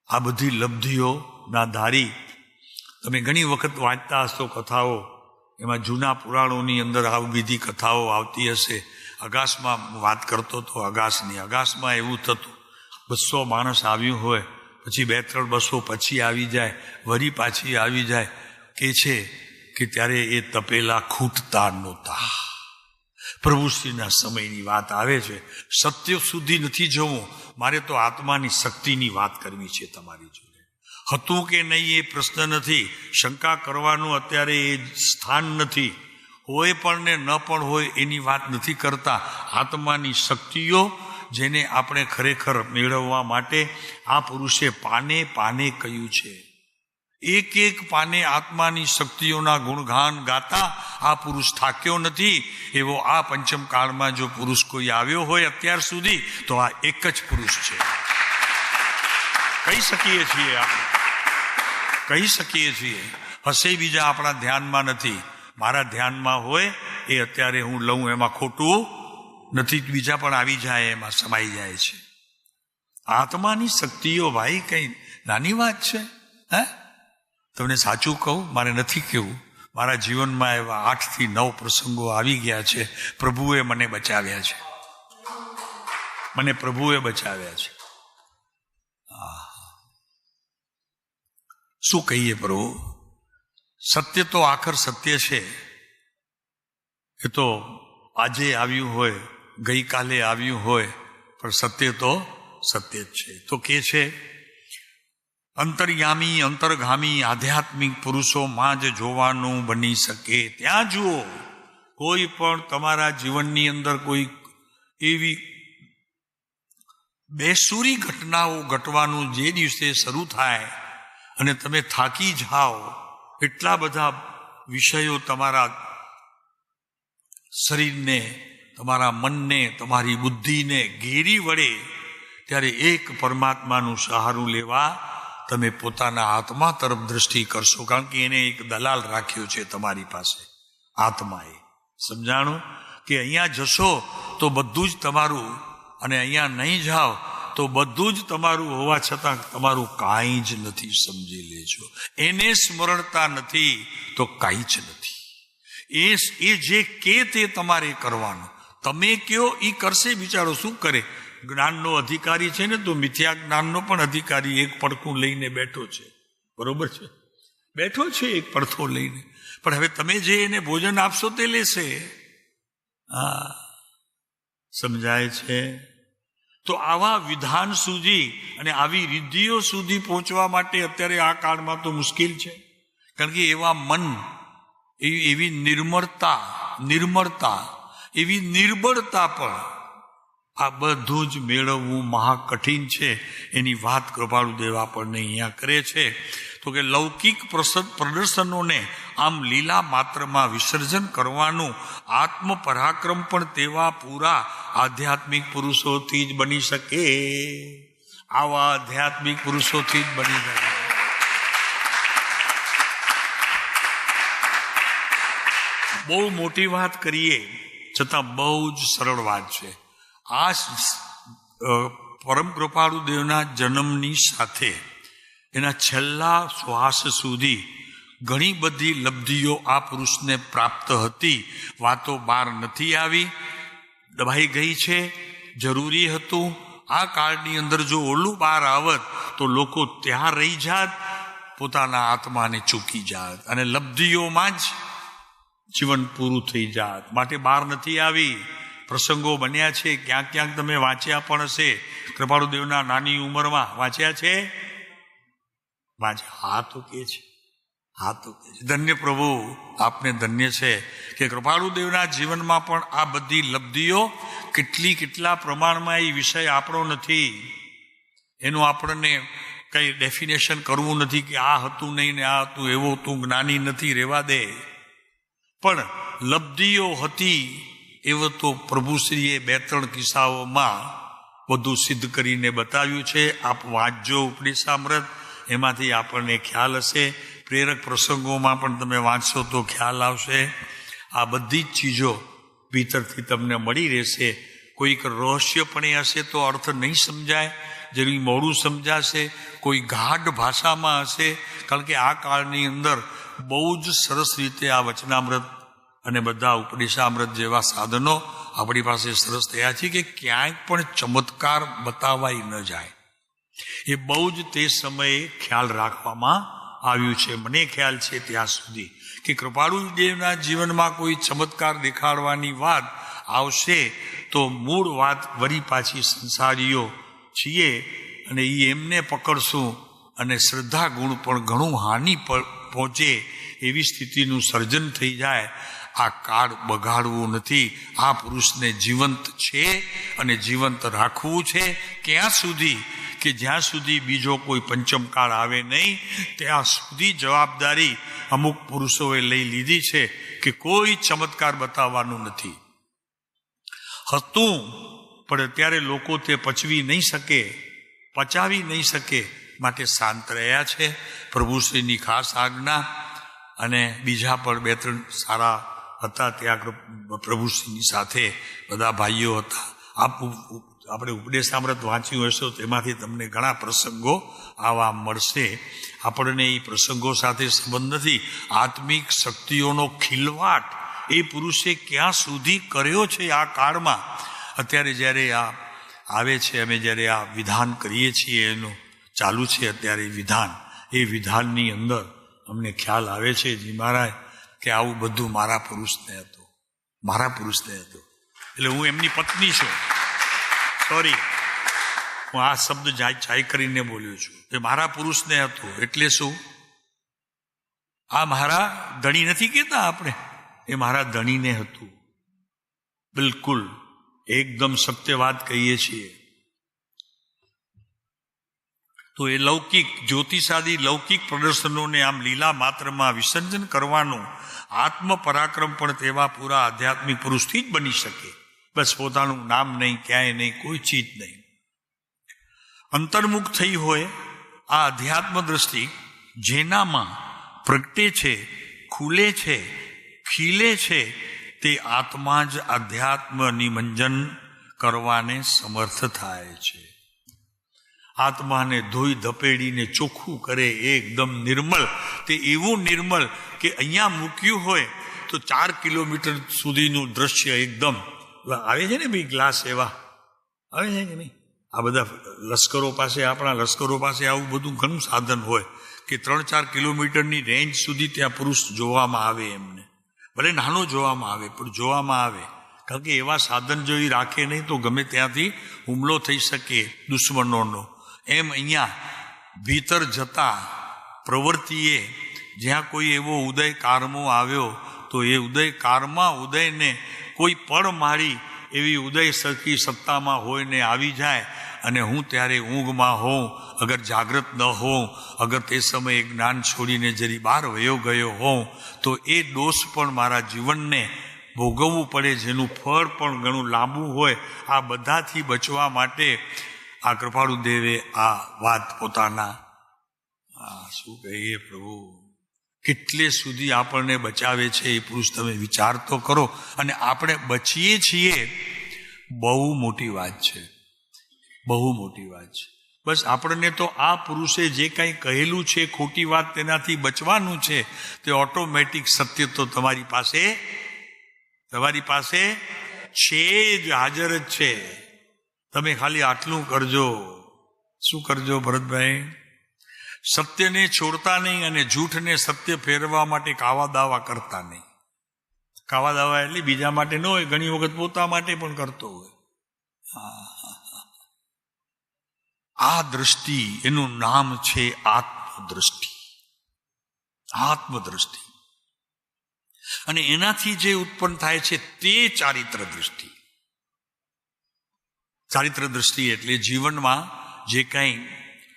આ બધી લબ્ધિઓના ધારી? તમે ઘણી વખત વાંચતા હશો કથાઓ, એમાં જૂના પુરાણોની અંદર આવી બધી કથાઓ આવતી હશે. અગાસમાં વાત કરતો તો અગાસમાં એવું થતું, 200 માણસ આવ્યું હોય, પછી 2-3 બસો પછી આવી જાય, વળી પાછી આવી જાય. કે છે કે ત્યારે એ તપેલા ખૂટતા નહોતા. પ્રભુશ્રીના સમયની વાત આવે છે. સત્ય સુધી નથી જવું, મારે તો આત્માની શક્તિની વાત કરવી છે તમારી જોડે. હતું કે નહીં એ પ્રશ્ન નથી, શંકા કરવાનું અત્યારે એ સ્થાન નથી. હોય પણ ને ન પણ હોય એની વાત નથી કરતા. આત્માની શક્તિઓ જેને આપણે ખરેખર મેળવવા માટે આ પુરુષે પાને પાને કહ્યું છે. એક પાને આત્માની શક્તિઓના ગુણગાન ગાતા આ પુરુષ થાક્યો નથી. એવો આ પંચમ કાળમાં જો પુરુષ કોઈ આવ્યો હોય અત્યાર સુધી, તો આ એક જ પુરુષ છે. કહી શકીએ છીએ આપણે, કહી શકીએ છીએ. હશે બીજા આપણા ધ્યાનમાં નથી, મારા ધ્યાનમાં હોય એ અત્યારે હું લઉં એમાં ખોટું નથી. બીજા પણ આવી જાય, એમાં સમાઈ જાય છે. આત્માની શક્તિઓ ભાઈ કઈ નાની વાત છે? હે, તમને સાચું કહું, મારે નથી કહેવું, મારા જીવનમાં એવા 8 થી 9 પ્રસંગો આવી ગયા છે. પ્રભુએ મને બચાવ્યા છે, મને પ્રભુએ બચાવ્યા છે. શું કહીએ પ્રભુ? સત્ય તો આખર સત્ય છે. એ તો આજે આવ્યું હોય, ગઈકાલે આવ્યું હોય, પણ સત્ય તો સત્ય જ છે. તો કે છે અંતર્યામી અંતર્ગામી આધ્યાત્મિક પુરુષોમાં જ જોવાનું બની શકે. ત્યાં જુઓ. કોઈ પણ તમારા જીવનની અંદર કોઈ એવી બેસુરી ઘટનાઓ ઘટવાનું જે દિવસે શરૂ થાય અને તમે થાકી જાઓ, એટલા બધા વિષયો તમારા શરીરને, તમારા મનને, તમારી બુદ્ધિને ઘેરી વળે, ત્યારે એક પરમાત્માનું સહારું લેવા તમે પોતાના આત્મા તરફ દ્રષ્ટિ કરશો. કારણ કે એને એક દલાલ રાખ્યો છે તમારી પાસે, આત્માએ. સમજાણું? કે અહીંયા જશો તો બધું જ તમારું, અને અહીંયા નહીં જાઓ તો બધું જ તમારું હોવા છતાં તમારું કાંઈ જ નથી. સમજી લેજો. એને સ્મરણતા નથી તો કાંઈ જ નથી. એ જે કે તે તમારે કરવાનું. તમે કયો એ કરશે. બિચારો શું કરે? જ્ઞાનનો અધિકારી છે ને, તો મિથ્યા જ્ઞાનનો પણ અધિકારી એક પડખું લઈને બેઠો છે. બરોબર છે? બેઠો છે એક પડખો લઈને. પણ હવે તમે જે એને ભોજન આપશો તે લેશે. હા, સમજાય છે? તો આવા વિધાન સુધી અને આવી રિદ્ધિઓ સુધી પહોંચવા માટે અત્યારે આ કાળમાં તો મુશ્કેલ છે. કારણ કે એવા મન, એવી નિર્મળતા, એવી નિર્બળતા પણ, આ બધું જ મેળવવું મહા કઠિન છે. એની વાત કૃપાળુદેવ આપણને અહીંયા કરે છે. તો કે લૌકિક પ્રદર્શનોને આમ લીલા માત્રમાં વિસર્જન કરવાનું આત્મ પરાક્રમ પણ તેવા પૂરા આધ્યાત્મિક પુરુષોથી જ બની શકે. આવા આધ્યાત્મિક પુરુષોથી જ બની શકે. બહુ મોટી વાત કરીએ છતાં બહુ જ સરળ વાત છે. આ પરમ કૃપાળુદેવના જન્મની સાથે એના છેલ્લા શ્વાસ સુધી ઘણી બધી લબ્ધિઓ આ પુરુષને પ્રાપ્ત હતી. વાતો બહાર નથી આવી, દબાઈ ગઈ છે. જરૂરી હતું. આ કાળની અંદર જો ઓલું બહાર આવત તો લોકો ત્યાં રહી જાત, પોતાના આત્માને ચૂકી જાત અને લબ્ધિઓમાં જ જીવન પૂરું થઈ જાત. માટે બહાર નથી આવી. પ્રસંગો બન્યા છે, ક્યાંક ક્યાંક તમે વાંચ્યા પણ હશે. કૃપાળુદેવના નાની ઉંમરમાં વાંચ્યા છે? વાંચ્યા? હા, તો કે છે હા તો ધન્ય પ્રભુ, આપને ધન્ય છે કે કૃપાળુદેવના જીવનમાં પણ આ બધી લબ્ધિઓ કેટલા પ્રમાણમાં એ વિષય આપણો નથી, એનું આપણને કંઈ ડેફિનેશન કરવું નથી કે આ હતું નહીં ને આ હતું, એવું તું જ્ઞાની નથી, રહેવા દે. પણ લબ્ધિઓ હતી એવો તો પ્રભુશ્રીએ 2-3 કિસ્સાઓમાં બધું સિદ્ધ કરીને બતાવ્યું છે. આપ વાંચજો ઉપદેશામૃત, એમાંથી આપણને ખ્યાલ હશે. પ્રેરક પ્રસંગોમાં પણ તમે વાંચશો તો ખ્યાલ આવશે. આ બધી જ ચીજો ભીતરથી તમને મળી રહેશે. કોઈક રહસ્યપણે હશે તો અર્થ નહીં સમજાય, જરી મોડું સમજાશે. કોઈ ગાઢ ભાષામાં હશે, કારણ કે આ કાળની અંદર બહુ જ સરસ રીતે આ વચનામૃત અને બધા ઉપદેશામૃત જેવા સાધનો આપણી પાસે સરસ થયા છે કે ક્યાંય પણ ચમત્કાર બતાવાઈ ન જાય. એ બહુ જ તે સમયે ખ્યાલ રાખવામાં આવ્યું છે. મને ખ્યાલ છે ત્યાં સુધી કે કૃપાળુદેવના જીવનમાં કોઈ ચમત્કાર દેખાડવાની વાત આવશે તો મૂળ વાત વળી પાછી સંસારીઓ છીએ અને એ એમને પકડશું અને શ્રદ્ધા ગુણ પણ ઘણું હાનિ પહોંચે એવી સ્થિતિનું સર્જન થઈ જાય. આ કાળ બગાડવું નથી. આ પુરુષને જીવંત છે અને જીવંત રાખવું છે. ક્યાં સુધી? કે જ્યાં સુધી બીજો કોઈ પંચમ કાળ આવે નહીં ત્યાં સુધી જવાબદારી અમુક પુરુષોએ લઈ લીધી છે કે કોઈ ચમત્કાર બતાવવાનું નથી. હતું પણ અત્યારે લોકો તે પચાવી નહીં શકે માટે શાંત રહ્યા છે. પ્રભુશ્રીની ખાસ આજ્ઞા અને બીજા પણ 2-3 સારા હતા ત્યાં પ્રભુશ્રીની સાથે બધા ભાઈઓ હતા. આપણે ઉપદેશામૃત વાંચ્યું હશે તેમાંથી તમને ઘણા પ્રસંગો આવા મળશે. આપણને એ પ્રસંગો સાથે સંબંધ નથી. આત્મિક શક્તિઓનો ખીલવાટ એ પુરુષે ક્યાં સુધી કર્યો છે આ કાળમાં. અત્યારે જ્યારે આ આવે છે, અમે જ્યારે આ વિધાન કરીએ છીએ, એનું ચાલુ છે અત્યારે વિધાન, એ વિધાનની અંદર અમને ખ્યાલ આવે છે જી મહારાજ કે આવું બધું મારા પુરુષને હતું. એટલે હું એમની પત્ની છું. સોરી, હું આ શબ્દ જાય કરીને બોલ્યો છું કે મારા પુરુષને હતું. એટલે શું? આ મારા ધણી નથી કહેતા આપણે, એ મારા ધણીને હતું. બિલકુલ એકદમ સત્ય વાત કહીએ છીએ. તો એ લૌકિક જ્યોતિષાદી લૌકિક પ્રદર્શનોને આમ લીલા માત્રમાં વિસર્જન કરવાનું આત્મપરાક્રમ પણ તેવા પૂરા આધ્યાત્મિક પુરુષથી જ બની શકે. બસ પોતાનું નામ નહીં, ક્યાંય નહીં, કોઈ ચીજ નહીં. અંતર્મુખ થઈ હોય આ અધ્યાત્મ દ્રષ્ટિ જેનામાં પ્રગટે છે, ખુલે છે, ખીલે છે, તે આત્મા જ અધ્યાત્મ નિમંજન કરવાને સમર્થ થાય છે. આત્માને ધોઈ ધપેડીને ચોખ્ખું કરે, એકદમ નિર્મળ. તે એવું નિર્મળ કે અહીંયા મૂક્યું હોય તો 4 કિલોમીટર સુધીનું દ્રશ્ય એકદમ આવે છે ને ભાઈ. ગ્લાસ એવા આવે છે કે નહીં? આ બધા લશ્કરો પાસે, આપણા લશ્કરો પાસે આવું બધું ઘણું સાધન હોય કે 3-4 કિલોમીટરની રેન્જ સુધી ત્યાં પુરુષ જોવામાં આવે. એમને ભલે નાનો જોવામાં આવે પણ જોવામાં આવે, કારણ કે એવા સાધન જો એ રાખે નહીં તો ગમે ત્યાંથી હુમલો થઈ શકે દુશ્મનોનો. એમ અહીંયા ભીતર જતા પ્રવૃત્તિએ જ્યાં કોઈ એવો ઉદય કારમો આવ્યો તો એ ઉદય કારમાં ઉદયને કોઈ પળ મારી એવી ઉદય સરખી સત્તામાં હોય ને આવી જાય અને હું ત્યારે ઊંઘમાં હોઉં, અગર જાગૃત ન હોઉં, અગર તે સમયે જ્ઞાન છોડીને જરી બહાર વયો ગયો હોઉં તો એ દોષ પણ મારા જીવનને ભોગવવું પડે, જેનું ફળ પણ ઘણું લાંબુ હોય. આ બધાથી બચવા માટે આ કૃપાળુદેવે આ વાત પોતાના શું કહીએ પ્રભુ કેટલે સુધી આપણને બચાવે છે એ પુરુષ તમે વિચાર તો કરો. અને આપણે બચીએ છીએ, બહુ મોટી વાત છે, બહુ મોટી વાત છે. બસ આપણને તો આ પુરુષે જે કંઈ કહેલું છે ખોટી વાત, તેનાથી બચવાનું છે. તે ઓટોમેટિક સત્ય તો તમારી પાસે છે જ, હાજર જ છે. તમે ખાલી આટલું કરજો. શું કરજો ભરતભાઈ? સત્યને છોડતા નહીં અને જૂઠને સત્ય ફેરવા માટે કાવા દાવા કરતા નહીં. કાવા દાવા એટલે બીજા માટે ન હોય, ઘણી વખત પોતા માટે પણ કરતો હોય. આ દ્રષ્ટિ, એનું નામ છે આત્મદ્રષ્ટિ. આત્મદ્રષ્ટિ. અને એનાથી જે ઉત્પન્ન થાય છે તે ચારિત્ર દ્રષ્ટિ. ચારિત્ર દ્રષ્ટિ એટલે જીવનમાં જે કાંઈ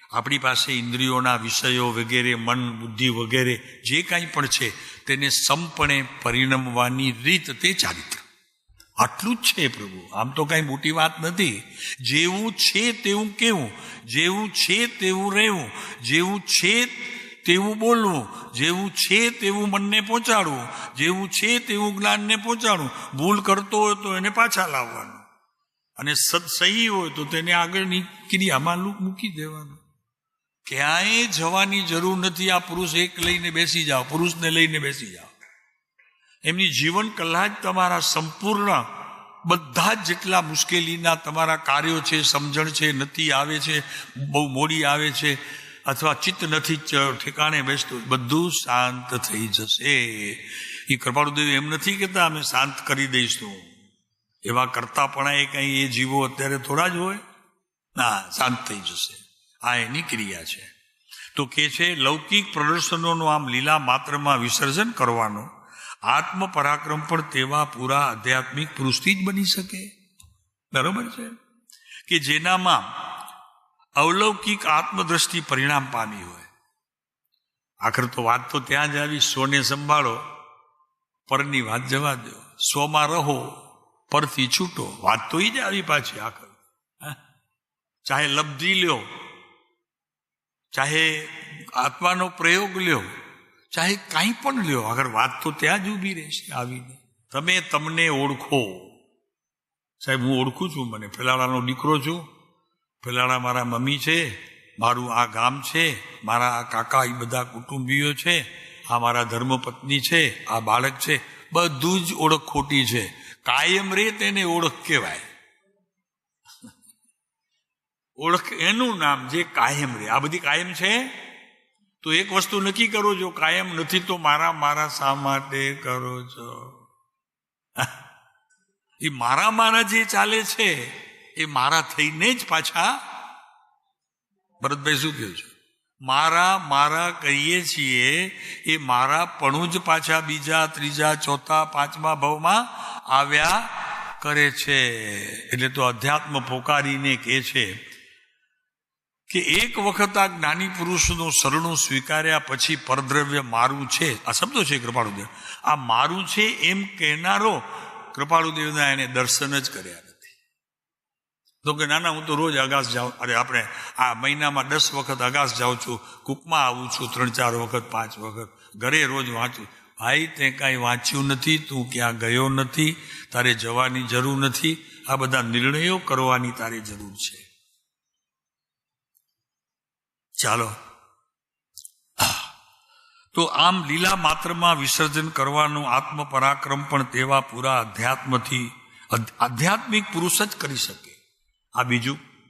આપણી પાસે ઇન્દ્રિયોના વિષયો વગેરે, મન બુદ્ધિ વગેરે જે કાંઈ પણ છે તેને સંપણે પરિણમવાની રીત, તે ચારિત્ર. આટલું જ છે પ્રભુ. આમ તો કાંઈ મોટી વાત નથી. જેવું છે તેવું કેવું, જેવું છે તેવું રહેવું, જેવું છે તેવું બોલવું, જેવું છે તેવું મનને પહોંચાડવું, જેવું છે તેવું જ્ઞાનને પહોંચાડવું. ભૂલ કરતો હોય તો એને પાછા લાવવાનું, અને સહી હોય તો તેને આગળની ક્રિયામાં મૂકી દેવાનું. ક્યાંય જવાની જરૂર નથી. આ પુરુષ એક લઈને બેસી જાઓ, પુરુષને લઈને બેસી જાઓ. એમની જીવન કલા જ તમારા સંપૂર્ણ બધા જ જેટલા મુશ્કેલીના તમારા કાર્યો છે, સમજણ છે, નથી આવે છે, બહુ મોડી આવે છે, અથવા ચિત્ત નથી ઠેકાણે બેસતું, બધું શાંત થઈ જશે. એ કૃપાળુદેવ એમ નથી કહેતા અમે શાંત કરી દઈશું. એવા કરતા પણ એ કંઈ એ જીવો અત્યારે થોડા જ હોય. ના, શાંત થઈ જશે. આ એની ક્રિયા છે. તો કે છે લૌકિક પ્રદર્શનોનું આમ લીલા માત્રમાં વિસર્જન કરવાનું આત્મ પરાક્રમ પણ તેવા પૂરા આધ્યાત્મિક પુરુષથી જ બની શકે. બરોબર છે કે જેનામાં અવલૌકિક આત્મદ્રષ્ટિ પરિણામ પામી હોય. આખર તો વાત તો ત્યાં જ આવી, સોને સંભાળો, પરની વાત જવા દો, સોમાં રહો, પરથી છૂટો. વાત તો એ જ આવી પાછી આખર. ચાહે લબ્ધિ લ્યો, ચાહે આત્માનો પ્રયોગ લ્યો, ચાહે કાંઈ પણ લ્યો, આગળ વાત તો ત્યાં જ ઊભી રહેશે આવીને. તમે તમને ઓળખો. સાહેબ હું ઓળખું છું, મને ફેલાડાનો દીકરો છું, ફેલાડા મારા મમ્મી છે, મારું આ ગામ છે, મારા આ કાકા, એ બધા કુટુંબીઓ છે, આ મારા ધર્મપત્ની છે, આ બાળક છે, બધું જ ઓળખ ખોટી છે. કાયમ રે તેને ઓળખ કહેવાય. ઓળખ એનું નામ જે કાયમ રે. આ બધી કાયમ છે. તો એક વસ્તુ નક્કી કરો, જો કાયમ નથી તો મારા શા માટે કરો છો? એ મારા જે ચાલે છે એ મારા થઈને જ પાછા. ભરતભાઈ શું કહે છે? મારા કહીએ છીએ એ મારા પણ જ પાછા બીજા, ત્રીજા, ચોથા, પાંચમા ભાવમાં આવ્યા કરે છે. એટલે તો અધ્યાત્મ પોકારીને કહે છે કે એક વખત આ જ્ઞાની પુરુષનું શરણું સ્વીકાર્યા પછી પરદ્રવ્ય મારું છે, આ શબ્દો છે કૃપાળુદેવ, આ મારું છે એમ કહેનારો કૃપાળુદેવના એને દર્શન જ કર્યા નથી. તો કે ના હું તો રોજ અગાસ જાઉં, અરે આપણે આ મહિનામાં 10 વખત અગાસ જાઉં છું, કૂપમાં આવું છું 3-4 વખત, 5 વખત, ઘરે રોજ વાંચું. ભાઈ તે કાંઈ વાંચ્યું નથી, તું ક્યાં ગયો નથી, તારે જવાની જરૂર નથી. આ બધા નિર્ણયો કરવાની તારે જરૂર છે. ચાલો, તો આમ લીલા માત્રમાં વિસર્જન કરવાનું આત્મ પરાક્રમ પણ તેવા પૂરા આધ્યાત્મિક પુરુષ જ કરી શકે. આ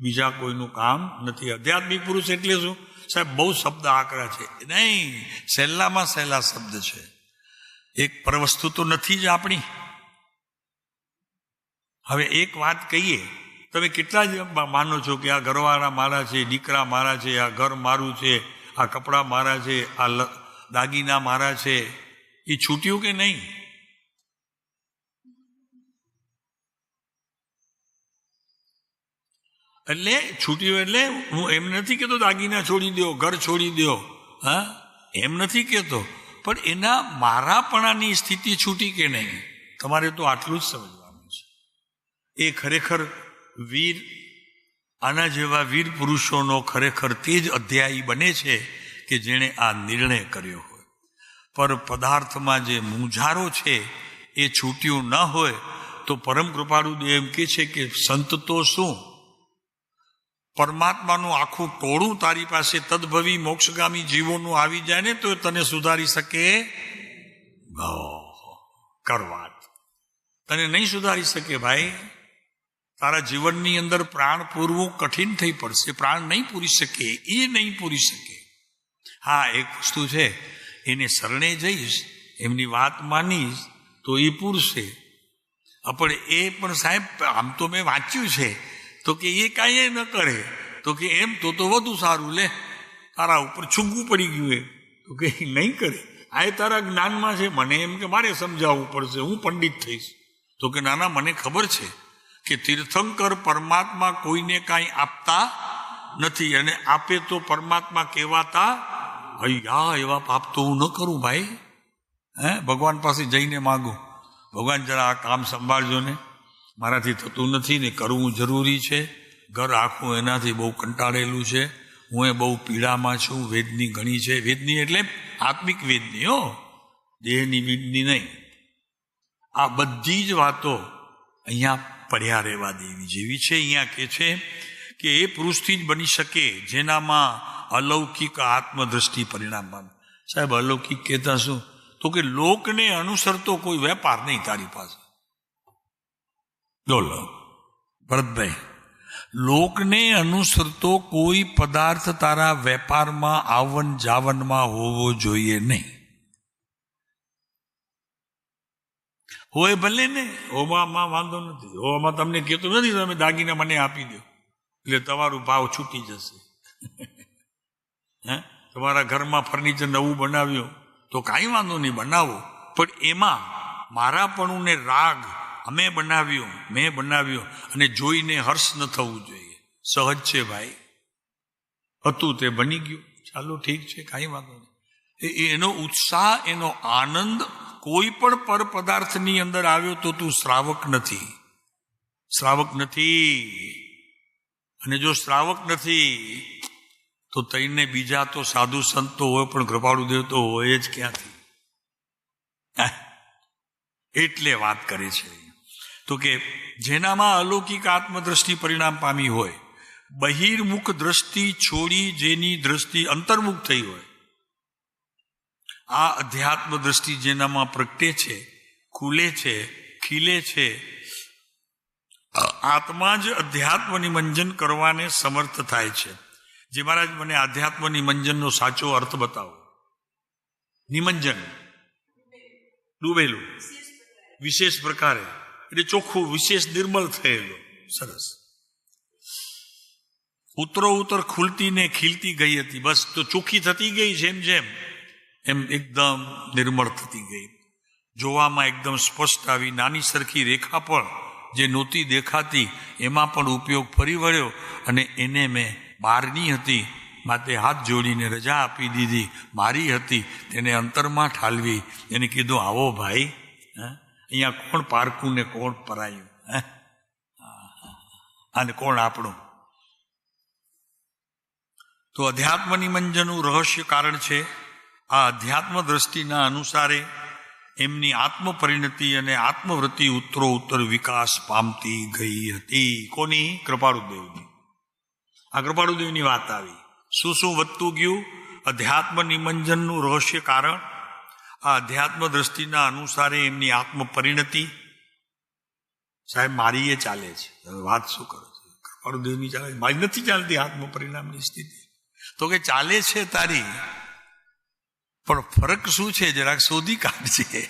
બીજા કોઈનું કામ નથી. આધ્યાત્મિક પુરુષ એટલે શું સાહેબ? બહુ શબ્દ આકરા છે નહીં, સહેલામાં સહેલા શબ્દ છે. એક પરવસ્તુ તો નથી જ આપણી. હવે એક વાત કહીએ, તમે કેટલા જ માનો છો કે આ ઘરવાળા મારા છે, દીકરા મારા છે, આ ઘર મારું છે, આ કપડાં મારા છે, આ દાગીના મારા છે, એ છૂટ્યું કે નહીં? એટલે છૂટ્યું એટલે હું એમ નથી કહેતો દાગીના છોડી દો, ઘર છોડી દો, હા એમ નથી કહેતો, પણ એના મારાપણાની સ્થિતિ છૂટી કે નહીં, તમારે તો આટલું જ સમજવાનું છે. એ ખરેખર વીર, આના જેવા વીર પુરુષોનો ખરેખર તે જ અધ્યાયી બને છે કે જેણે આ નિર્ણય કર્યો હોય. પર પદાર્થમાં જે મૂંઝારો છે એ છૂટ્યું ન હોય તો પરમ કૃપાળુદેવ એમ કહે છે કે સંત તો શું, પરમાત્માનું આખું ટોળું તારી પાસે તદભવી મોક્ષગામી જીવોનું આવી જાય ને તો તને સુધારી શકે? કરવાત તને નહીં સુધારી શકે ભાઈ. તારા જીવનની અંદર પ્રાણ પૂરવું કઠિન થઈ પડશે. પ્રાણ નહીં પૂરી શકે, એ નહીં પૂરી શકે. હા, એક વસ્તુ છે, એને શરણે જઈશ, એમની વાત માનીશ તો એ પૂરશે. પણ એ પણ સાહેબ આમ તો મેં વાંચ્યું છે, તો કે એ કાંઈ ન કરે, તો કે એમ તો વધુ સારું, લે તારા ઉપર છૂગવું પડી ગયું એ, તો કે નહીં કરે. આ તારા જ્ઞાનમાં છે, મને એમ કે મારે સમજાવવું પડશે, હું પંડિત થઈશ. તો કે નાના, મને ખબર છે કે તીર્થંકર પરમાત્મા કોઈને કાંઈ આપતા નથી, અને આપે તો પરમાત્મા કહેવાતા હૈયા. એવા પાપ તો હું ન કરું ભાઈ. ભગવાન પાસે જઈને માગું, ભગવાન જરા આ કામ સંભાળજો ને, મારાથી થતું નથી ને, કરવું જરૂરી છે. ઘર આખું એનાથી બહુ કંટાળેલું છે, હું એ બહુ પીડામાં છું. વેદની ઘણી છે. વેદની એટલે આત્મિક વેદની, હો, દેહની વેદની નહીં. આ બધી જ વાતો અહીંયા પડ્યા રહેવા દેવી જેવી છે. અહીંયા કે છે કે એ પુરુષથી જ બની શકે જેનામાં અલૌકિક આત્મદ્રષ્ટિ પરિણામ પામે. સાહેબ, અલૌકિક કહેતા શું? તો કે લોકને અનુસરતો કોઈ વેપાર નહીં તારી પાસે. બોલો ભરતભાઈ, લોકને અનુસરતો કોઈ પદાર્થ તારા વેપારમાં આવન જાવનમાં હોવો જોઈએ નહીં. હોય ભલે ને, હોવામાં વાંધો નથી. હોવામાં તમને કહેતો નથી તમે દાગીના મને આપી દો એટલે તમારું ભાવ છૂટી જશે. તમારા ઘરમાં ફર્નિચર નવું બનાવ્યું તો કાંઈ વાંધો નહીં, બનાવો, પણ એમાં મારાપણું ને રાગ, અમે બનાવ્યું, મેં બનાવ્યું, અને જોઈને હર્ષ ન થવું જોઈએ. સહજ છે ભાઈ, હતું તે બની ગયું, ચાલો ઠીક છે, કાંઈ વાંધો નહીં. એનો ઉત્સાહ, એનો આનંદ કોઈ પણ પર પદાર્થની અંદર આવ્યો તો તું શ્રાવક નથી. શ્રાવક નથી. અને જો શ્રાવક નથી તો તઈને બીજા તો સાધુ સંતો હોય, પણ કૃપાળુદેવ તો હોય જ ક્યાંથી? એટલે વાત કરે છે તો કે જેનામાં અલૌકિક આત્મદ્રષ્ટિ પરિણામ પામી હોય, બહિર્મુખ દ્રષ્ટિ છોડી જેની દ્રષ્ટિ અંતર્મુખ થઈ હોય, આ અધ્યાત્મ દ્રષ્ટિ જેનામાં પ્રગટે છે, ખુલે છે, ખીલે છે, આત્મા જ અધ્યાત્મ નિમંજન કરવાને સમર્થ થાય છે. જે મહારાજ મને આધ્યાત્મ નિમંજનનો સાચો અર્થ બતાવો. નિમંજન ડૂબેલું, વિશેષ પ્રકારે, એટલે ચોખ્ખું, વિશેષ નિર્મળ થયેલું. સરસ. ઉતરો ઉતર ખુલતી ને ખીલતી ગઈ હતી, બસ તો ચોખ્ખી થતી ગઈ, જેમ જેમ એમ એકદમ નિર્મળ થતી ગઈ. જોવામાં એકદમ સ્પષ્ટ આવી. નાની સરખી રેખા પણ જે નહોતી દેખાતી એમાં પણ ઉપયોગ ફરી વળ્યો, અને એને મેં બહારની હતી માટે હાથ જોડીને રજા આપી દીધી. મારી હતી તેને અંતરમાં ઠાલવી, એને કીધું આવો ભાઈ, અહીંયા કોણ પારકું ને કોણ પરાયું, અને કોણ આપણું. તો અધ્યાત્મ નિમંજનનું રહસ્ય કારણ છે આ અધ્યાત્મ દ્રષ્ટિના અનુસારે એમની આત્મ પરિણતિ અને આત્મવૃત્તિ ઉત્તરો ઉત્તર વિકાસ પામતી ગઈ હતી. કોની? કૃપાળુદેવની. આ કૃપાળુદેવની વાત આવી. શું શું વધતું ગયું? અધ્યાત્મ નિમંજનનું રહસ્ય કારણ આ અધ્યાત્મ દ્રષ્ટિના અનુસારે એમની આત્મ પરિણતિ. સાહેબ, મારી એ ચાલે છે. વાત શું કરો છો? કૃપાળુદેવની ચાલે, મારી નથી ચાલતી આત્મ પરિણામની સ્થિતિ. તો કે ચાલે છે તારી, પણ ફરક શું છે જરાક શોધી કાઢજે.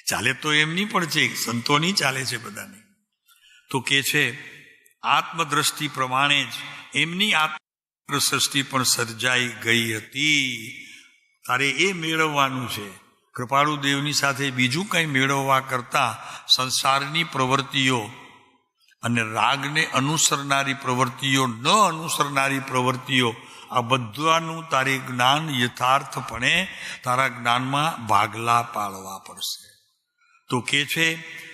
ચાલે તો એમની પણ છે, સંતોની ચાલે છે બધાની. તો કે છે આત્મદ્રષ્ટિ પ્રમાણે જ એમની આત્મસૃષ્ટિ પણ સર્જાઈ ગઈ હતી. તારે એ મેળવવાનું છે. કૃપાળુદેવની સાથે બીજું કંઈ મેળવવા કરતા સંસારની પ્રવૃત્તિઓ અને રાગને અનુસરનારી પ્રવૃત્તિઓ, ન અનુસરનારી પ્રવૃત્તિઓ, આ બધાનું તારે જ્ઞાન યથાર્થપણે તારા જ્ઞાનમાં ભાગલા પાડવા પડશે. તો કે છે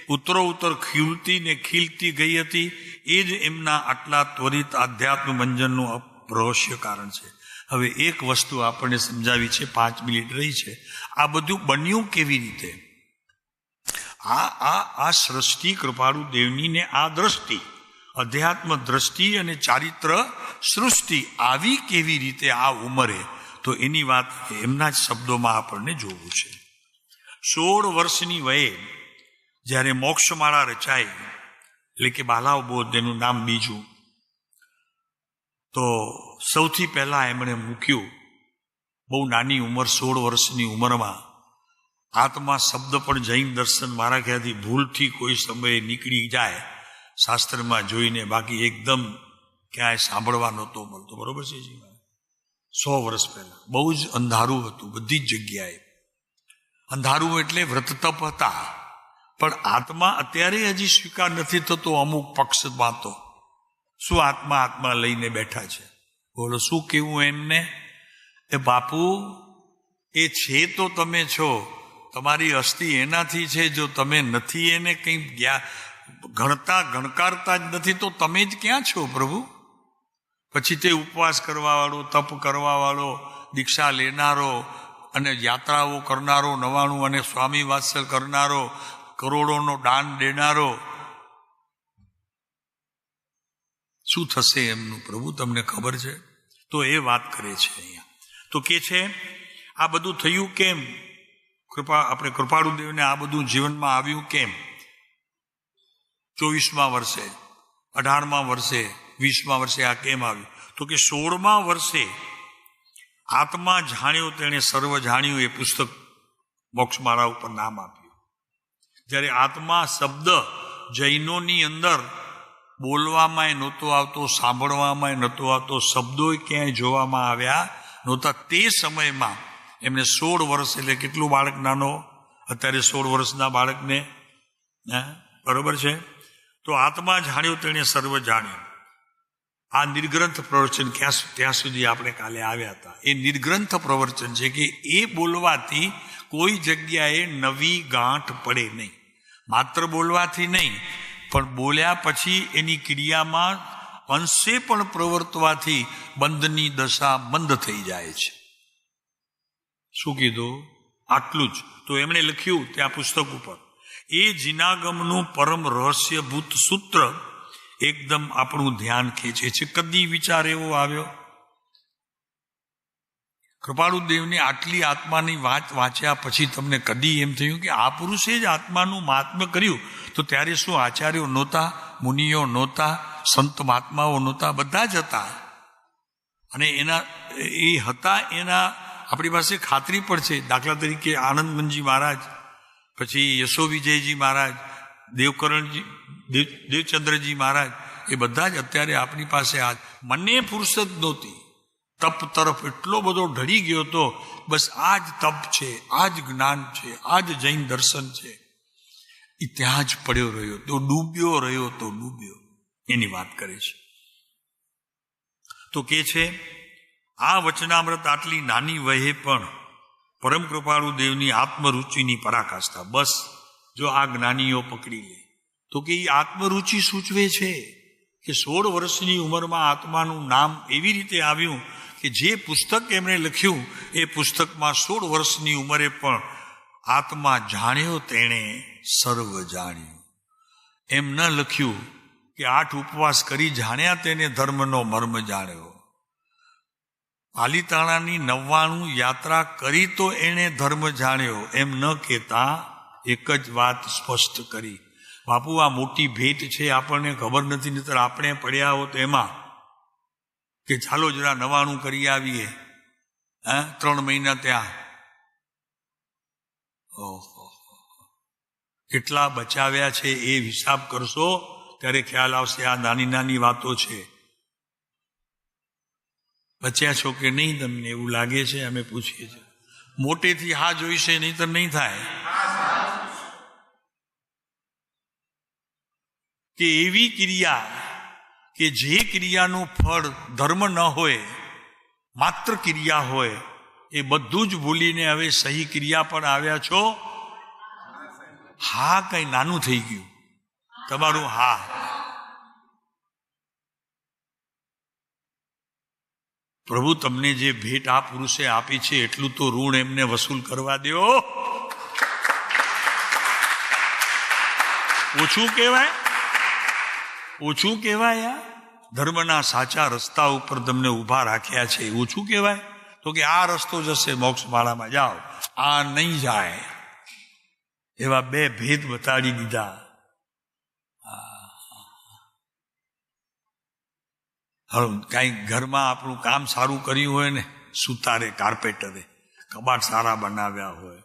ઉત્તરો ઉત્તર ખીલતી ને ખીલતી ગઈ હતી. એ જ એમના આટલા ત્વરિત આધ્યાત્મ મંજનનું રહસ્ય કારણ છે. હવે એક વસ્તુ આપણને સમજાવી છે, 5 મિનિટ રહી છે. આ બધું બન્યું કેવી રીતે? આ સૃષ્ટિ કૃપાળુ દેવની ને આ દ્રષ્ટિ, અધ્યાત્મ દ્રષ્ટિ અને ચારિત્ર સૃષ્ટિ આવી કેવી રીતે આ ઉંમરે? તો એની વાત એમના જ શબ્દોમાં આપણને જોવું છે. 16 વર્ષની વયે જ્યારે મોક્ષમાળા રચાઈ, એટલે કે બાલાવબોધ એનું નામ બીજું, તો સૌથી પહેલા એમણે મૂક્યું, બહુ નાની ઉંમર, 16 વર્ષની ઉંમરમાં. આત્મા શબ્દ પણ જૈન દર્શન મારા ખ્યાલથી ભૂલથી કોઈ સમયે નીકળી જાય શાસ્ત્રમાં જોઈને, બાકી એકદમ ક્યાંય સાંભળવા નહોતો મળતો. બરોબર છે જી? 100 વર્ષ પહેલા બહુ જ અંધારું હતું બધી જ જગ્યાએ. અંધારું એટલે વ્રત તપ હતા, પણ આત્મા અત્યારે હજી સ્વીકાર નથી થતો અમુક પક્ષમાં. તો શું આત્મા લઈને બેઠા છે? બોલો શું કેવું એમને? એ બાપુ, એ છે તો તમે છો, તમારી અસ્થિ એનાથી છે. જો તમે નથી એને કંઈ ગણકારતા જ નથી તો તમે જ ક્યાં છો પ્રભુ? પછી તે ઉપવાસ કરવા વાળો, તપ કરવા વાળો, દીક્ષા લેનારો અને યાત્રાઓ કરનારો 99 અને સ્વામી વાત્સલ્ય કરનારો, કરોડોનો દાન દેનારો, શું થશે એમનું પ્રભુ તમને ખબર છે? તો એ વાત કરે છે અહીંયા. તો કે છે આ બધું થયું કેમ? આપણે કૃપાળુદેવને આ બધું જીવનમાં આવ્યું કેમ? 24મા વર્ષે, 18મા વર્ષે, 20મા વર્ષે આ કેમ આવ્યું? તો કે 16મા વર્ષે આત્મા જાણ્યો તેણે સર્વ જાણ્યું, એ પુસ્તક મોક્ષમાળા ઉપર નામ આપ્યું. જ્યારે આત્મા શબ્દ જૈનોની અંદર બોલવામાં નહોતો આવતો, સાંભળવામાં નહોતો આવતો, શબ્દો ક્યાંય જોવામાં આવ્યા નહોતા, તે સમયમાં એમને 16 વર્ષ, એટલે કેટલું બાળક નાનો? અત્યારે 16 વર્ષના બાળકને, બરોબર છે? તો આત્મા જાણ્યો તેણે સર્વ જાણ્યું. આ નિર્ગ્રંથ પ્રવચન ત્યાં સુધી આપણે કાલે આવ્યા હતા. એ નિર્ગ્રંથ પ્રવચન છે કે એ બોલવાથી કોઈ જગ્યાએ નવી ગાંઠ પડે નહીં. માત્ર બોલવાથી નહીં, પણ બોલ્યા પછી એની ક્રિયામાં અંશે પણ પ્રવર્તવાથી બંધની દશા મંદ થઈ જાય છે. શું કીધું? આટલું જ. તો એમણે લખ્યું ત્યાં પુસ્તક ઉપર, એ જીનાગમનું પરમ રહસ્યભૂત સૂત્ર એકદમ આપણું ધ્યાન ખેંચે છે. કદી વિચાર એવો આવ્યો? કૃપાળુદેવની આટલી આત્માની વાત વાંચ્યા પછી તમને કદી એમ થયું કે આ પુરુષે જ આત્માનું મહાત્મ્ય કર્યું? તો ત્યારે શું આચાર્યો નહોતા, મુનિઓ નહોતા, સંત મહાત્માઓ નહોતા? બધા જ હતા. અને એ હતા એના આપણી પાસે ખાતરી પણ છે. દાખલા તરીકે આનંદમનજી મહારાજ, પછી યશો વિજયજી મહારાજ, દેવચંદ્રજી મહારાજ, એ બધા જ અત્યારે આપણી પાસે. મને ફુરસદ નહોતી, તપ તરફ એટલો બધો ઢળી ગયો હતો. બસ આ જ તપ છે, આ જ જ્ઞાન છે, આ જ જૈન દર્શન છે. એ ત્યાં જ પડ્યો રહ્યો તો, ડૂબ્યો રહ્યો તો ડૂબ્યો. એની વાત કરે છે. તો કે છે આ વચનામૃત આટલી નાની વયે પણ પરમ કૃપાળુ દેવની આત્મરુચિની પરાકાષ્ઠા. બસ જો આ જ્ઞાનીઓ પકડી લે તો કે એ આત્મરુચિ સૂચવે છે કે 16 વર્ષની ઉંમરમાં આત્માનું નામ એવી રીતે આવ્યું કે જે પુસ્તક એમણે લખ્યું એ પુસ્તકમાં 16 વર્ષની ઉંમરે પણ આત્મા જાણ્યો તેણે સર્વ જાણ્યું. એમ ન લખ્યું કે 8 ઉપવાસ કરી જાણ્યા તેને ધર્મનો મર્મ જાણ્યો. પાલીતાણાની 99 યાત્રા કરી તો એણે ધર્મ જાણ્યો. એમ ન કહેતા એક જ વાત સ્પષ્ટ કરી, બાપુ આ મોટી ભેટ છે, આપણને ખબર નથી, નહીતર આપણે પડ્યા હોત એમાં કે ચાલો જરા 99 કરી આવીએ, 3 મહિના ત્યાં. ઓહો, કેટલા બચાવ્યા છે એ હિસાબ કરશો ત્યારે ખ્યાલ આવશે આ નાની નાની વાતો છે. બચ્યા છો કે નહીં? તમને એવું લાગે છે? અમે પૂછીએ છીએ. મોટેથી હા જોઈશે, નહીં તો નહીં થાય. કે એવી ક્રિયા કે જે ક્રિયાનું ફળ ધર્મ ન હોય, માત્ર ક્રિયા હોય, એ બધું જ ભૂલીને હવે સહી ક્રિયા પર આવ્યા છો. હા કઈ નાનું થઈ ગયું તમારું. હા, પ્રભુ તમને જે ભેટ આ પુરુષે આપી છે એટલું તો ઋણ એમને વસૂલ કરવા દો. ઓછું કહેવાય? ઓછું કહેવાય? ધર્મના સાચા રસ્તા ઉપર તમને ઊભા રાખ્યા છે, ઓછું કહેવાય? તો કે આ રસ્તો જશે મોક્ષમાળામાં, જાઓ. આ નહીં જાય. એવા 2 ભેદ બતાડી દીધા. હવે કાંઈ ઘરમાં આપણું કામ સારું કર્યું હોય ને, સુતારે, કાર્પેટરે, કબાટ સારા બનાવ્યા હોય,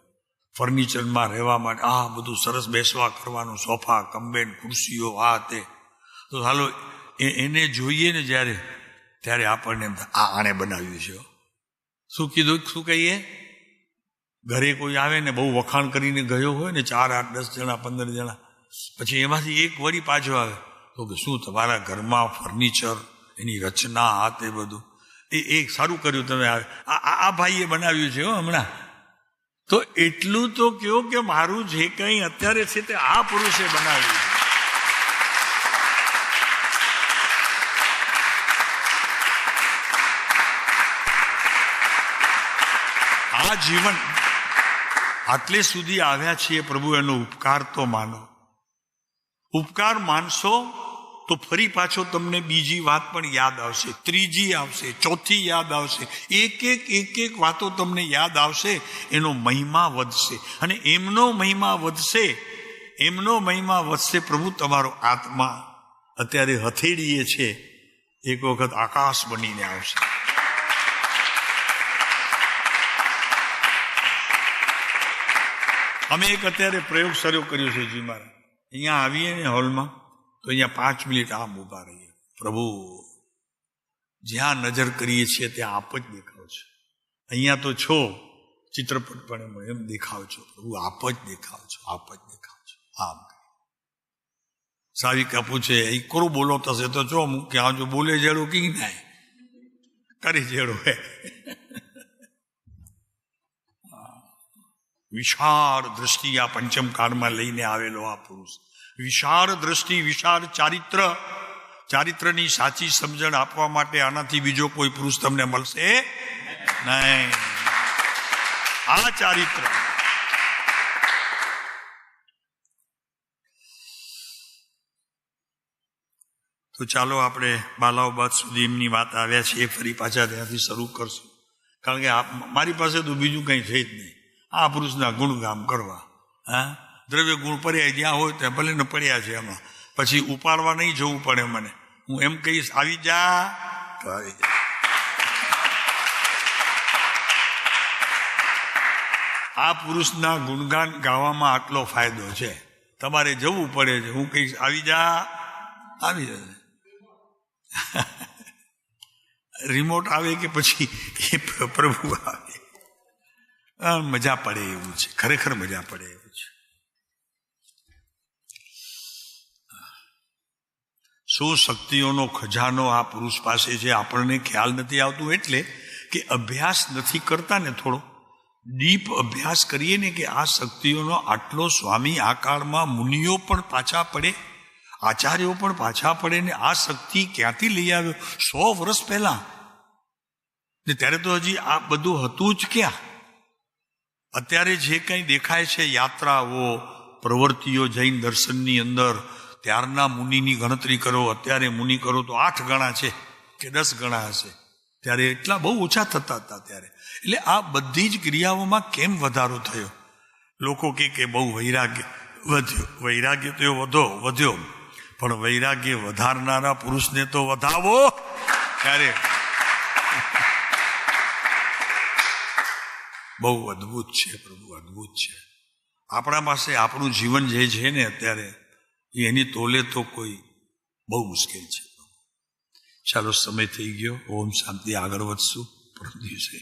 ફર્નિચરમાં રહેવા માટે આ બધું સરસ બેસવા કરવાનું, સોફા, કંબેન, ખુરશીઓ, આ તે, તો હાલો એને જોઈએ ને જ્યારે, ત્યારે આપણને આણે બનાવ્યું છે. શું કીધું? શું કહીએ? ઘરે કોઈ આવે ને બહુ વખાણ કરીને ગયો હોય ને 4, 8, 10 જણા 15 જણા, પછી એમાંથી એક વળી પાછો આવે તો કે શું તમારા ઘરમાં ફર્નિચર, એની રચના, આ તે બધું એ સારું કર્યું તમે આ ભાઈએ બનાવ્યું છે હમણાં. તો એટલું તો કહો કે મારું જે કંઈ અત્યારે છે તે આ પુરુષે બનાવ્યું. આ જીવન આટલે સુધી આવ્યા છીએ પ્રભુ, એનો ઉપકાર તો માનો. ઉપકાર માનશો તો ફરી પાછો તમને બીજી વાત પણ યાદ આવશે, ત્રીજી આવશે, ચોથી યાદ આવશે, એક વાતો તમને યાદ આવશે. એનો મહિમા વધશે, અને એમનો મહિમા વધશે. પ્રભુ તમારો આત્મા અત્યારે હથેળીએ છે, એક વખત આકાશ બનીને આવશે. અમે એક અત્યારે પ્રયોગ શરૂ કર્યો છે જી મારા. અહીંયા આવીએ ને હોલમાં તો અહીંયા 5 મિનિટ આમ ઊભા રહીએ. પ્રભુ જ્યાં નજર કરીએ છીએ ત્યાં આપ જ દેખાવ છો. અહીંયા તો છો ચિત્રપટ પણ એમ દેખાવ છો. પ્રભુ આપ જ દેખાવ છો, આપ જ દેખાવ છો. આમ સાવિકા પૂછે એ કોરો બોલો થશે તો છો હું ક્યાં જો બોલે જેડો કી નાય કરી જેડો હે. વિશાળ દ્રષ્ટિ આ પંચમ કાળમાં લઈને આવેલો આ પુરુષ. વિશાળ દ્રષ્ટિ, વિશાળ ચારિત્રની સાચી સમજણ આપવા માટે આનાથી બીજો કોઈ પુરુષ તમને મળશે નહીં. આ ચારિત્ર તો ચાલો આપણે બાલાઓબાદ સુધી એમની વાત આવ્યા છીએ, ફરી પાછા ત્યાંથી શરૂ કરશું. કારણ કે મારી પાસે તો બીજું કંઈ છે જ નહીં, આ પુરુષના ગુણગામ કરવા. દ્રવ્ય ગુણ પડ્યા જ્યાં હોય ત્યાં ભલે ને પડ્યા છે, એમાં પછી ઉપાડવા નહીં જવું પડે મને. હું એમ કહીશ આવી જા તો આવી જા. આ પુરુષના ગુણગાન ગાવામાં આટલો ફાયદો છે. તમારે જવું પડે છે, હું કહીશ આવી જા આવી જશે. રિમોટ આવે કે પછી એ પ્રભુ આવે, મજા પડે એવું છે, ખરેખર મજા પડે એવું છે. શું શક્તિઓનો ખજાનો આ પુરુષ પાસે છે, આપણને ખ્યાલ નથી આવતું. એટલે કે અભ્યાસ નથી કરતા ને, થોડો ડીપ અભ્યાસ કરીએ ને કે આ શક્તિઓનો આટલો સ્વામી આ કાળમાં મુનિઓ પણ પાછા પડે, આચાર્યો પણ પાછા પડે ને આ શક્તિ ક્યાંથી લઈ આવ્યો 100 વર્ષ પહેલા ને? ત્યારે તો હજી આ બધું હતું જ ક્યાં? અત્યારે જે કંઈ દેખાય છે યાત્રાઓ, પ્રવૃત્તિઓ જૈન દર્શનની અંદર, ત્યારના મુનિની ગણતરી કરો, અત્યારે મુનિ કરો તો 8 ગણા છે કે 10 ગણા હશે. ત્યારે એટલા બહુ ઓછા થતા હતા ત્યારે. એટલે આ બધી જ ક્રિયાઓમાં કેમ વધારો થયો? લોકો કે બહુ વૈરાગ્ય વધ્યો. વૈરાગ્ય તો વધ્યો, પણ વૈરાગ્ય વધારનારા પુરુષને તો વધાવો ત્યારે. બહુ અદ્ભુત છે પ્રભુ, અદ્ભુત છે. આપણા પાસે આપણું જીવન જે છે ને અત્યારે, એની તોલે તો કોઈ બહુ મુશ્કેલ છે. ચાલો સમય થઈ ગયો. ઓમ શાંતિ. આગળ વધશું પરમ દિવસે.